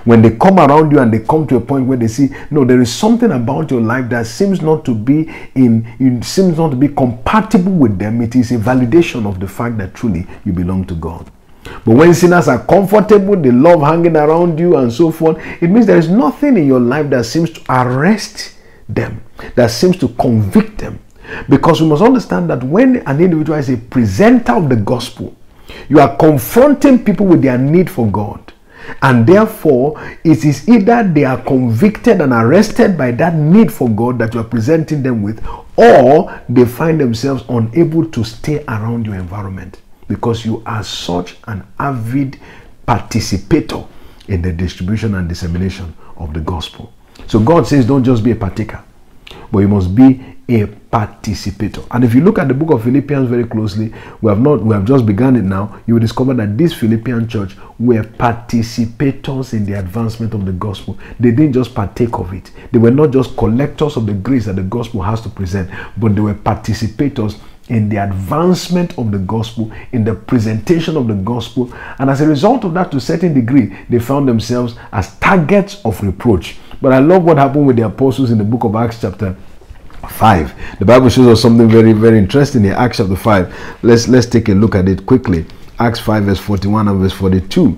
Speaker 1: When they come around you and they come to a point where they see, no, there is something about your life that seems not to be compatible with them, it is a validation of the fact that truly you belong to God. But when sinners are comfortable, they love hanging around you and so forth, it means there is nothing in your life that seems to arrest them, that seems to convict them. Because we must understand that when an individual is a presenter of the gospel, you are confronting people with their need for God. And therefore, it is either they are convicted and arrested by that need for God that you are presenting them with, or they find themselves unable to stay around your environment because you are such an avid participator in the distribution and dissemination of the gospel. So God says, don't just be a partaker, but you must be a participator. And if you look at the book of Philippians very closely, we have just begun it now, you will discover that this Philippian church were participators in the advancement of the gospel. They didn't just partake of it. They were not just collectors of the grace that the gospel has to present, but they were participators in the advancement of the gospel, in the presentation of the gospel. And as a result of that, to a certain degree, they found themselves as targets of reproach. But I love what happened with the apostles in the book of Acts chapter 5. The Bible shows us something very, very interesting in Acts chapter 5. Let's take a look at it quickly. Acts 5 verse 41 and verse 42.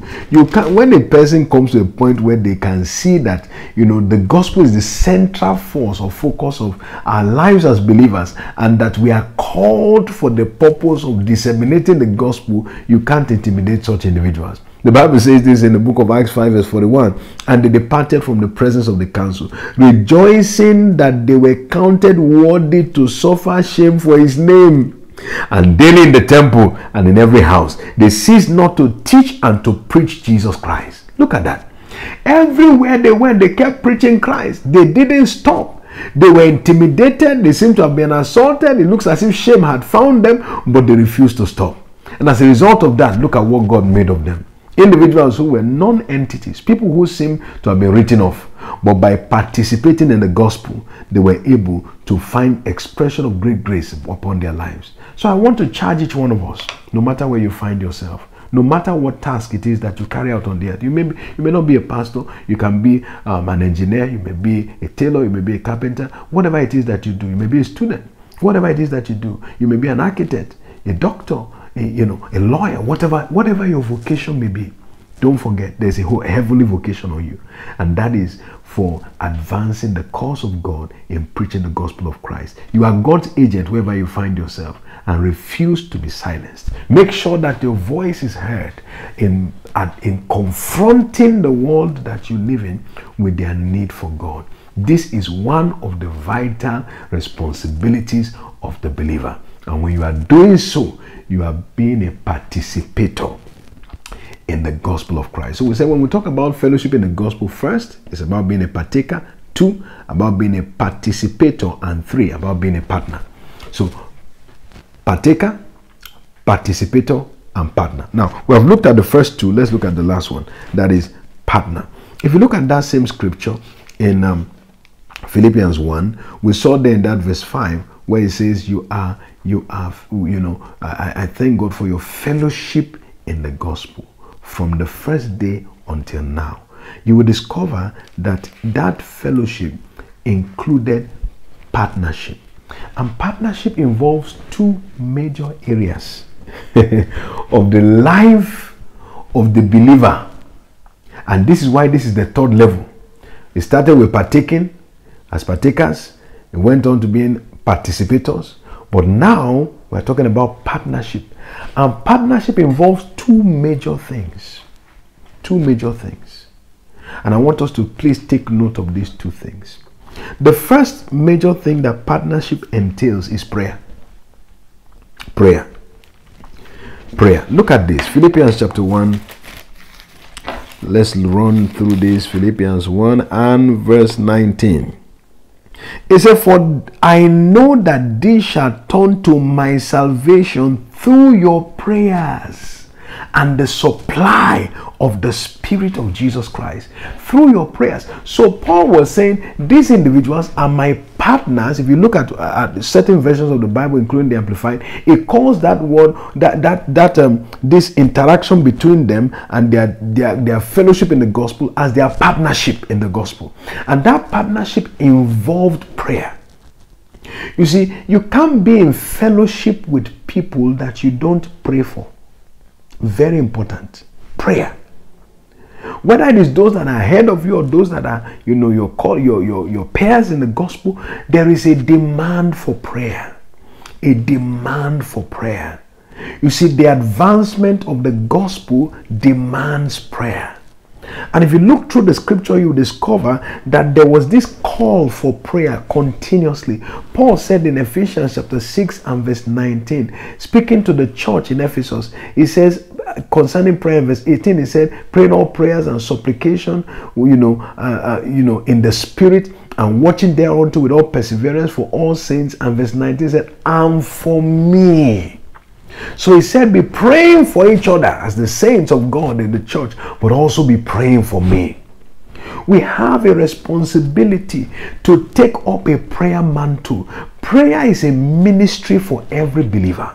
Speaker 1: When a person comes to a point where they can see that, the gospel is the central force or focus of our lives as believers, and that we are called for the purpose of disseminating the gospel, you can't intimidate such individuals. The Bible says this in the book of Acts 5 verse 41. And they departed from the presence of the council, rejoicing that they were counted worthy to suffer shame for his name. And daily in the temple and in every house, they ceased not to teach and to preach Jesus Christ. Look at that. Everywhere they went, they kept preaching Christ. They didn't stop. They were intimidated. They seemed to have been assaulted. It looks as if shame had found them, but they refused to stop. And as a result of that, look at what God made of them. Individuals who were non-entities, people who seem to have been written off, but by participating in the gospel, they were able to find expression of great grace upon their lives. So I want to charge each one of us, no matter where you find yourself, no matter what task it is that you carry out on the earth. You may not be a pastor, you can be an engineer, you may be a tailor, you may be a carpenter, whatever it is that you do. You may be a student, whatever it is that you do. You may be an architect, a doctor, a lawyer, whatever your vocation may be. Don't forget, there's a whole heavenly vocation on you, and that is for advancing the cause of God in preaching the gospel of Christ. You are God's agent wherever you find yourself, and refuse to be silenced. Make sure that your voice is heard in confronting the world that you live in with their need for God. This is one of the vital responsibilities of the believer. And when you are doing so, you are being a participator in the gospel of Christ. So we say when we talk about fellowship in the gospel, first, it's about being a partaker. 2, about being a participator. And 3, about being a partner. So partaker, participator, and partner. Now, we have looked at the first 2. Let's look at the last one. That is partner. If you look at that same scripture in Philippians 1, we saw there in that verse 5 where it says I thank God for your fellowship in the gospel from the first day until now. You will discover that that fellowship included partnership. And partnership involves 2 major areas of the life of the believer. And this is why this is the 3rd level. It started with partaking as partakers. It went on to being participators. But now we're talking about partnership. And partnership involves 2 major things. 2 major things. And I want us to please take note of these 2 things. The first major thing that partnership entails is prayer. Prayer. Prayer. Look at this. Philippians chapter 1. Let's run through this. Philippians 1 and verse 19. It said, for I know that this shall turn to my salvation through your prayers and the supply of the Spirit of Jesus Christ. Through your prayers. So Paul was saying, these individuals are my partners. If you look at certain versions of the Bible, including the Amplified, it calls that word, this interaction between them and their fellowship in the gospel as their partnership in the gospel. And that partnership involved prayer. You see, you can't be in fellowship with people that you don't pray for. Very important. Prayer. Whether it is those that are ahead of you or those that are, your peers in the gospel, there is a demand for prayer. A demand for prayer. You see, the advancement of the gospel demands prayer. And if you look through the scripture, you discover that there was this call for prayer continuously. Paul said in Ephesians chapter 6 and verse 19, speaking to the church in Ephesus, he says, concerning prayer, verse 18, he said, pray in all prayers and supplication, in the spirit, and watching thereunto with all perseverance for all saints. And verse 19 said, and for me. So he said, be praying for each other as the saints of God in the church, but also be praying for me. We have a responsibility to take up a prayer mantle. Prayer is a ministry for every believer.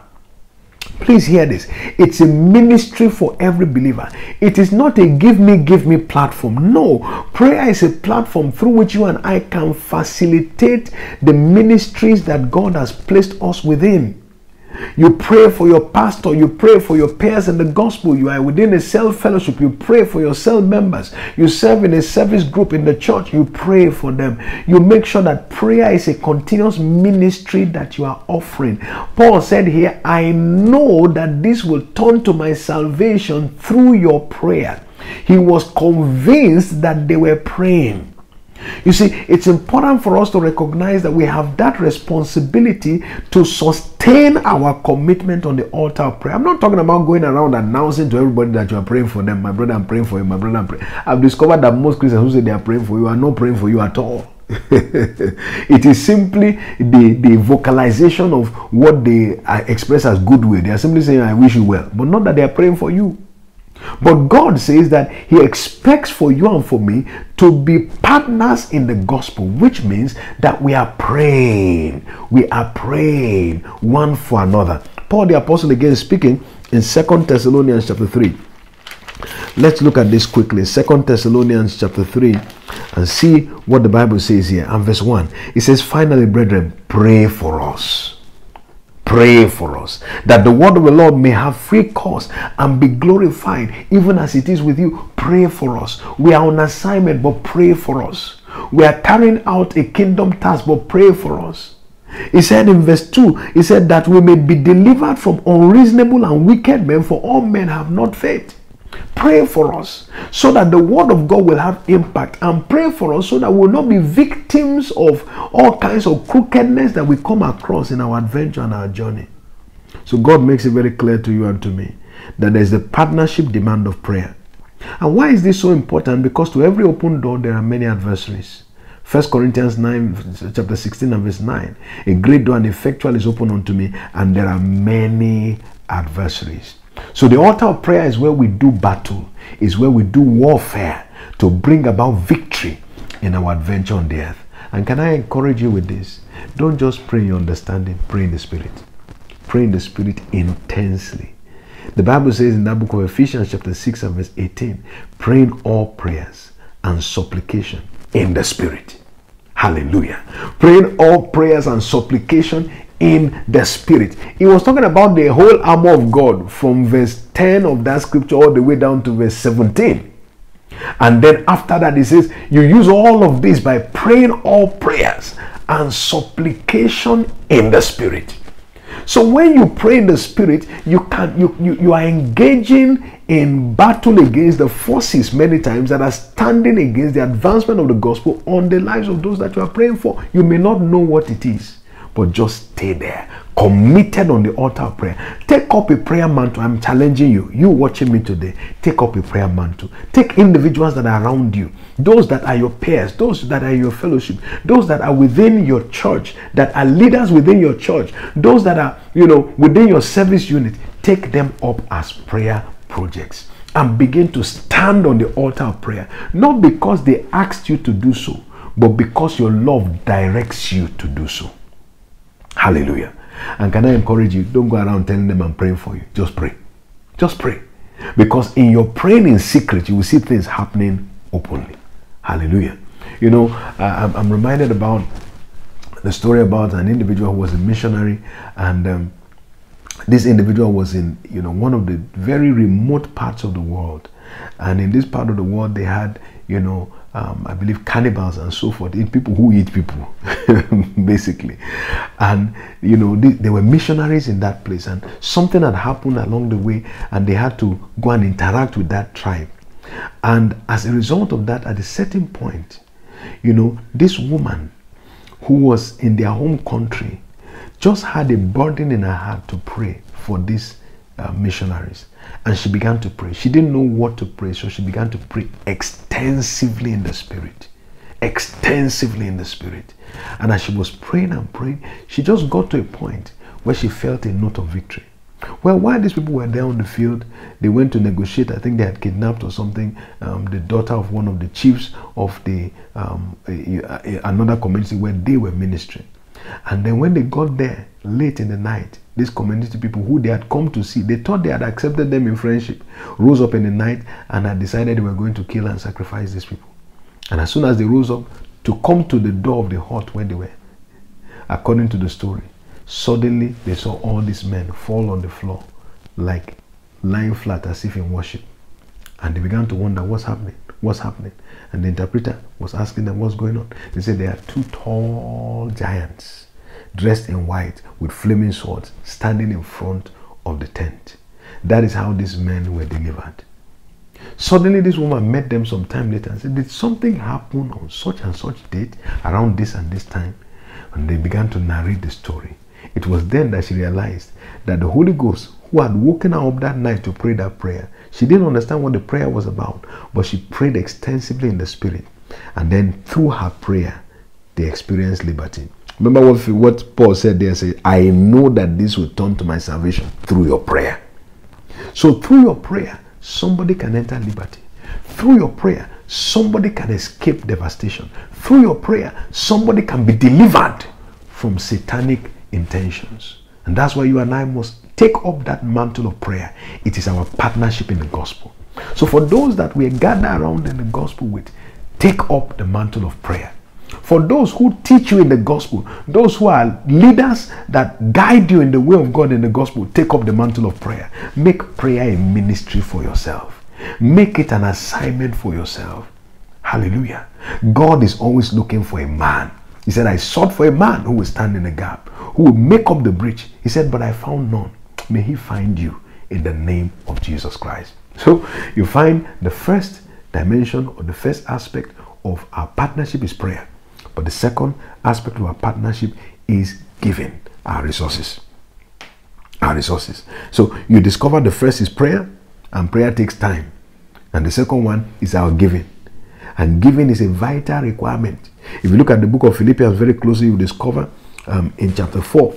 Speaker 1: Please hear this. It's a ministry for every believer. It is not a give me platform. No, prayer is a platform through which you and I can facilitate the ministries that God has placed us within. You pray for your pastor, you pray for your peers in the gospel, you are within a cell fellowship, you pray for your cell members, you serve in a service group in the church, you pray for them. You make sure that prayer is a continuous ministry that you are offering. Paul said here, I know that this will turn to my salvation through your prayer. He was convinced that they were praying. You see, it's important for us to recognize that we have that responsibility to sustain our commitment on the altar of prayer. I'm not talking about going around announcing to everybody that you are praying for them. My brother, I'm praying for you. My brother, I'm praying. I've discovered that most Christians who say they are praying for you are not praying for you at all. It is simply the vocalization of what they express as goodwill. They are simply saying, I wish you well, but not that they are praying for you. But God says that He expects for you and for me to be partners in the gospel, which means that we are praying. We are praying one for another. Paul the Apostle, again speaking in 2 Thessalonians chapter 3. Let's look at this quickly. 2 Thessalonians chapter 3 and see what the Bible says here. And verse 1. It says, finally, brethren, pray for us. Pray for us, that the word of the Lord may have free course and be glorified, even as it is with you. Pray for us. We are on assignment, but pray for us. We are carrying out a kingdom task, but pray for us. He said in verse 2, he said that we may be delivered from unreasonable and wicked men, for all men have not faith. Pray for us so that the word of God will have impact, and pray for us so that we will not be victims of all kinds of crookedness that we come across in our adventure and our journey. So God makes it very clear to you and to me that there is the partnership demand of prayer. And why is this so important? Because to every open door there are many adversaries. 1 Corinthians 9, chapter 16 and verse 9. A great door and effectual is open unto me, and there are many adversaries. So the altar of prayer is where we do battle, is where we do warfare to bring about victory in our adventure on the earth. And can I encourage you with this? Don't just pray in your understanding, pray in the Spirit. Pray in the Spirit intensely. The Bible says in that book of Ephesians chapter 6 and verse 18, praying all prayers and supplication in the Spirit. Hallelujah. Praying all prayers and supplication in the Spirit. He was talking about the whole armor of God from verse 10 of that scripture all the way down to verse 17. And then after that he says you use all of this by praying all prayers and supplication in the Spirit. So when you pray in the Spirit, you are engaging in battle against the forces many times that are standing against the advancement of the gospel on the lives of those that you are praying for. You may not know what it is, but just stay there, committed on the altar of prayer. Take up a prayer mantle. I'm challenging you. You watching me today, take up a prayer mantle. Take individuals that are around you, those that are your peers, those that are your fellowship, those that are within your church, that are leaders within your church, those that are, within your service unit. Take them up as prayer projects and begin to stand on the altar of prayer. Not because they asked you to do so, but because your love directs you to do so. Hallelujah. And can I encourage you, don't go around telling them I'm praying for you. Just pray. Just pray. Because in your praying in secret, you will see things happening openly. Hallelujah. I'm reminded about the story about an individual who was a missionary, and this individual was in one of the very remote parts of the world. And in this part of the world they had I believe cannibals and so forth, people who eat people basically. And they were missionaries in that place, and something had happened along the way and they had to go and interact with that tribe. And as a result of that, at a certain point, this woman who was in their home country just had a burden in her heart to pray for these missionaries. And she began to pray. She didn't know what to pray, so she began to pray extensively in the Spirit. Extensively in the Spirit. And as she was praying and praying, she just got to a point where she felt a note of victory. Well, while these people were there on the field, they went to negotiate. I think they had kidnapped or something the daughter of one of the chiefs of the another community where they were ministering. And then when they got there late in the night, these community people who they had come to see, they thought they had accepted them in friendship, rose up in the night and had decided they were going to kill and sacrifice these people. And as soon as they rose up to come to the door of the hut where they were, according to the story, suddenly they saw all these men fall on the floor, like lying flat as if in worship. And they began to wonder, what's happening? What's happening? And the interpreter was asking them, what's going on? They said, there are two tall giants dressed in white with flaming swords standing in front of the tent. That is how these men were delivered. Suddenly this woman met them some time later and said, did something happen on such and such date around this and this time? And they began to narrate the story. It was then that she realized that the Holy Ghost, who had woken her up that night to pray that prayer, she didn't understand what the prayer was about, but she prayed extensively in the Spirit. And then through her prayer, they experienced liberty. Remember what Paul said there? Say, I know that this will turn to my salvation through your prayer. So through your prayer, somebody can enter liberty. Through your prayer, somebody can escape devastation. Through your prayer, somebody can be delivered from satanic intentions. And that's why you and I must take up that mantle of prayer, it is our partnership in the gospel. So for those that we gather around in the gospel with, take up the mantle of prayer. For those who teach you in the gospel, those who are leaders that guide you in the way of God in the gospel, take up the mantle of prayer. Make prayer a ministry for yourself. Make it an assignment for yourself. Hallelujah. God is always looking for a man. He said, I sought for a man who will stand in the gap, who will make up the breach. He said, but I found none. May he find you in the name of Jesus Christ. So you find the first dimension or the first aspect of our partnership is prayer. But the second aspect of our partnership is giving our resources. Our resources. So you discover the first is prayer, and prayer takes time. And the second one is our giving. And giving is a vital requirement. If you look at the book of Philippians very closely, you discover in chapter 4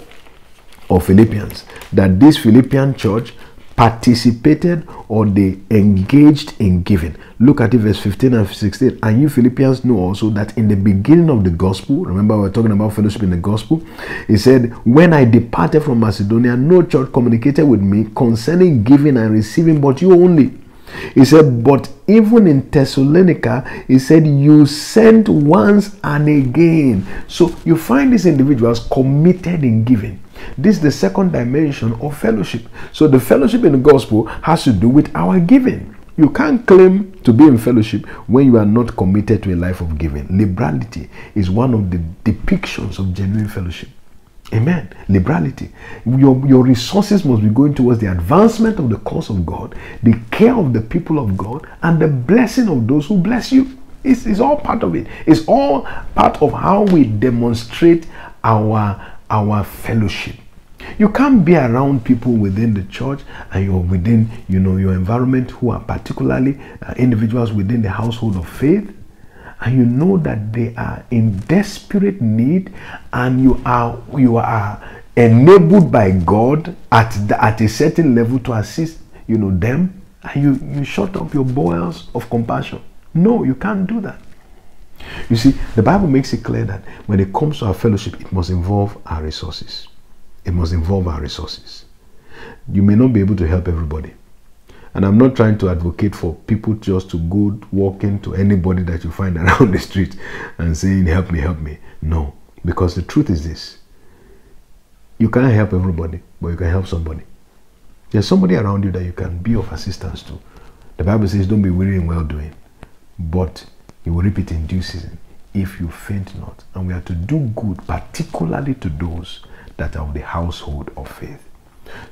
Speaker 1: of Philippians that this Philippian church participated or they engaged in giving. Look at it, verse 15 and 16. And you Philippians know also that in the beginning of the gospel, remember we're talking about fellowship in the gospel, he said, when I departed from Macedonia, no church communicated with me concerning giving and receiving, but you only. He said, but even in Thessalonica, he said, you sent once and again. So you find these individuals committed in giving. This is the second dimension of fellowship. So the fellowship in the gospel has to do with our giving. You can't claim to be in fellowship when you are not committed to a life of giving. Liberality is one of the depictions of genuine fellowship. Amen. Liberality. Your resources must be going towards the advancement of the cause of God, the care of the people of God, and the blessing of those who bless you. It's all part of it. It's all part of how we demonstrate our fellowship. You can't be around people within the church and you're within your environment who are particularly individuals within the household of faith, and you know that they are in desperate need, and you are enabled by God at a certain level to assist them, and you shut up your bowels of compassion. No, you can't do that. You see, the Bible makes it clear that when it comes to our fellowship, it must involve our resources. It must involve our resources. You may not be able to help everybody. And I'm not trying to advocate for people just to go walking to anybody that you find around the street and saying, help me, help me. No, because the truth is this. You can't help everybody, but you can help somebody. There's somebody around you that you can be of assistance to. The Bible says, don't be weary in well-doing, but you will reap it in due season if you faint not. And we are to do good, particularly to those that are of the household of faith.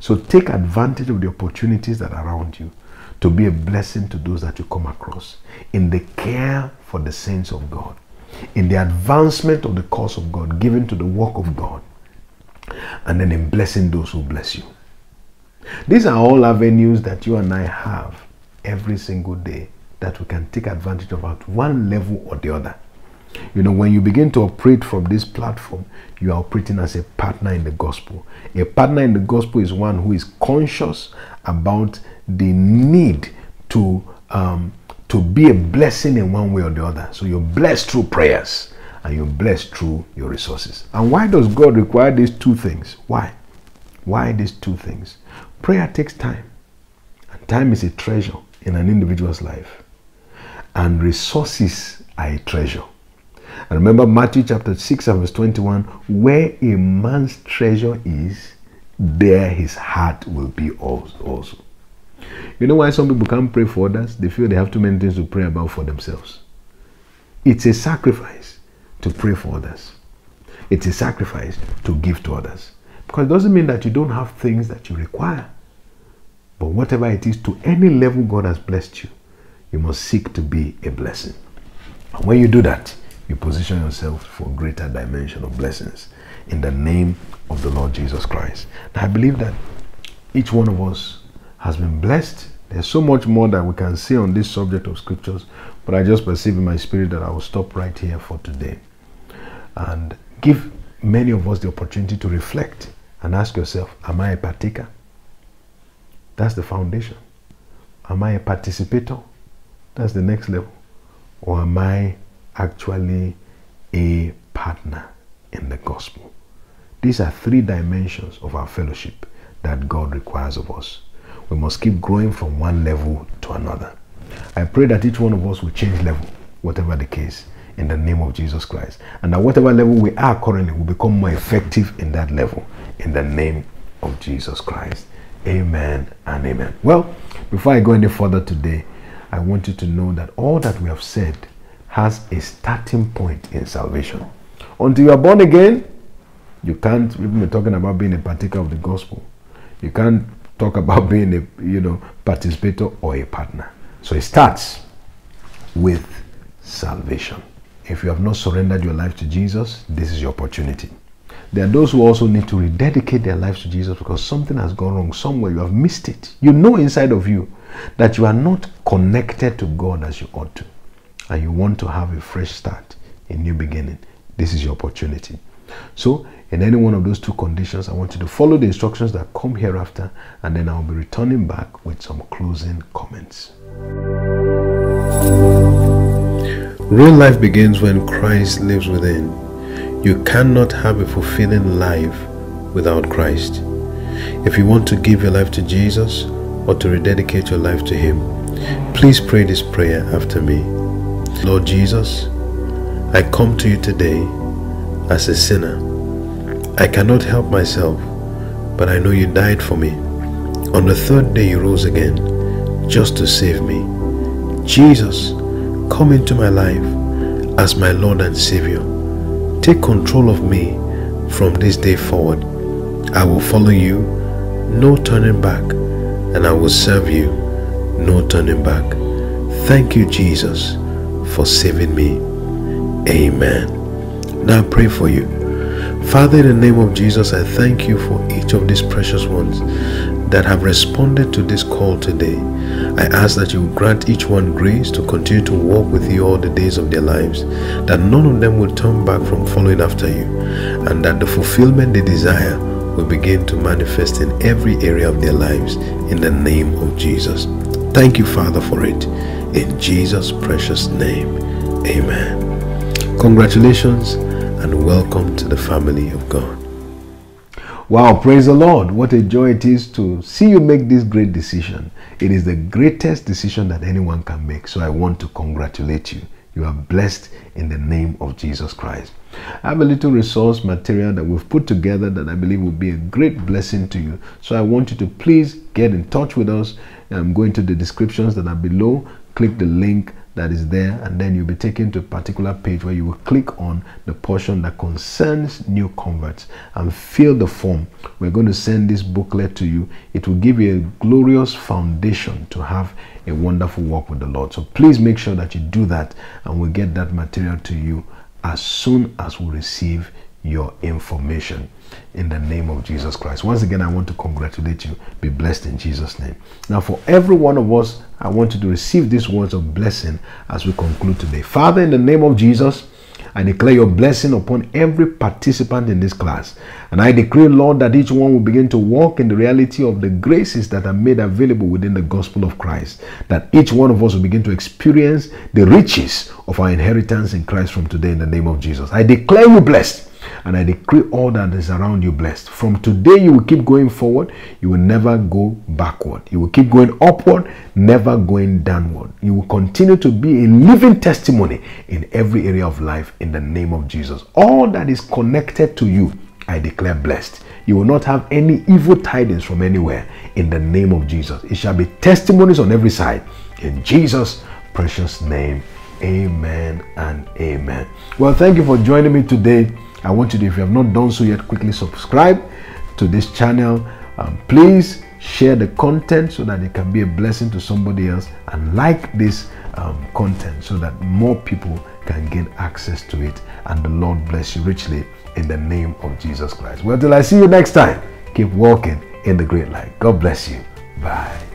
Speaker 1: So take advantage of the opportunities that are around you to be a blessing to those that you come across in the care for the saints of God, in the advancement of the cause of God, given to the work of God, and then in blessing those who bless you. These are all avenues that you and I have every single day that we can take advantage of at one level or the other. When you begin to operate from this platform, you are operating as a partner in the gospel. A partner in the gospel is one who is conscious about the need to be a blessing in one way or the other. So you're blessed through prayers and you're blessed through your resources. And why does God require these two things? Why? Why these two things? Prayer takes time. And time is a treasure in an individual's life. And resources are a treasure. And remember Matthew chapter 6 and verse 21, where a man's treasure is, there his heart will be also. You know why some people can't pray for others? They feel they have too many things to pray about for themselves. It's a sacrifice to pray for others. It's a sacrifice to give to others. Because it doesn't mean that you don't have things that you require. But whatever it is, to any level God has blessed you, you must seek to be a blessing. And when you do that, you position yourself for greater dimension of blessings in the name of the Lord Jesus Christ. Now, I believe that each one of us has been blessed. There's so much more that we can say on this subject of scriptures, but I just perceive in my spirit that I will stop right here for today and give many of us the opportunity to reflect and ask yourself, am I a partaker? That's the foundation. Am I a participator? That's the next level. Or am I actually a partner in the gospel? These are three dimensions of our fellowship that God requires of us. We must keep growing from one level to another. I pray that each one of us will change level, whatever the case, in the name of Jesus Christ. And that whatever level we are currently will become more effective in that level, in the name of Jesus Christ. Amen and amen. Well, before I go any further today, I want you to know that all that we have said has a starting point in salvation. Until you are born again, you can't even be talking about being a partaker of the gospel. You can't talk about being a participator or a partner. So it starts with salvation. If you have not surrendered your life to Jesus, this is your opportunity. There are those who also need to rededicate their lives to Jesus because something has gone wrong somewhere. You have missed it. You know inside of you that you are not connected to God as you ought to. And you want to have a fresh start, a new beginning. This is your opportunity. So, in any one of those two conditions, I want you to follow the instructions that come hereafter, and then I'll be returning back with some closing comments. Real life begins when Christ lives within. You cannot have a fulfilling life without Christ. If you want to give your life to Jesus or to rededicate your life to Him, please pray this prayer after me. Lord Jesus, I come to you today as a sinner. I cannot help myself, but I know you died for me. On the third day you rose again, just to save me. Jesus, come into my life as my Lord and Savior. Take control of me from this day forward. I will follow you, no turning back, and I will serve you, no turning back. Thank you, Jesus, for saving me. Amen. Now I pray for you. Father, in the name of Jesus, I thank you for each of these precious ones that have responded to this call today. I ask that you grant each one grace to continue to walk with you all the days of their lives, that none of them will turn back from following after you, and that the fulfillment they desire will begin to manifest in every area of their lives in the name of Jesus. Thank you, Father, for it. In Jesus' precious name, amen. Congratulations and welcome to the family of God. Wow, praise the Lord. What a joy it is to see you make this great decision. It is the greatest decision that anyone can make. So I want to congratulate you. You are blessed in the name of Jesus Christ. I have a little resource material that we've put together that I believe will be a great blessing to you. So I want you to please get in touch with us. Go into the descriptions that are below. Click the link that is there, and then you'll be taken to a particular page where you will click on the portion that concerns new converts and fill the form. We're going to send this booklet to you. It will give you a glorious foundation to have a wonderful walk with the Lord. So please make sure that you do that, and we'll get that material to you as soon as we receive your information in the name of Jesus Christ. Once again, I want to congratulate you. Be blessed in Jesus' name. Now, for every one of us, I want you to receive these words of blessing as we conclude today. Father, in the name of Jesus, I declare your blessing upon every participant in this class. And I decree, Lord, that each one will begin to walk in the reality of the graces that are made available within the gospel of Christ. That each one of us will begin to experience the riches of our inheritance in Christ from today in the name of Jesus. I declare you blessed. And I decree all that is around you blessed. From today, you will keep going forward. You will never go backward. You will keep going upward, never going downward. You will continue to be a living testimony in every area of life in the name of Jesus. All that is connected to you, I declare blessed. You will not have any evil tidings from anywhere in the name of Jesus. It shall be testimonies on every side. In Jesus' precious name, amen and amen. Well, thank you for joining me today. I want you to, if you have not done so yet, quickly subscribe to this channel. Please share the content so that it can be a blessing to somebody else, and like this content so that more people can gain access to it. And the Lord bless you richly in the name of Jesus Christ. Well, till I see you next time, keep walking in the great light. God bless you. Bye.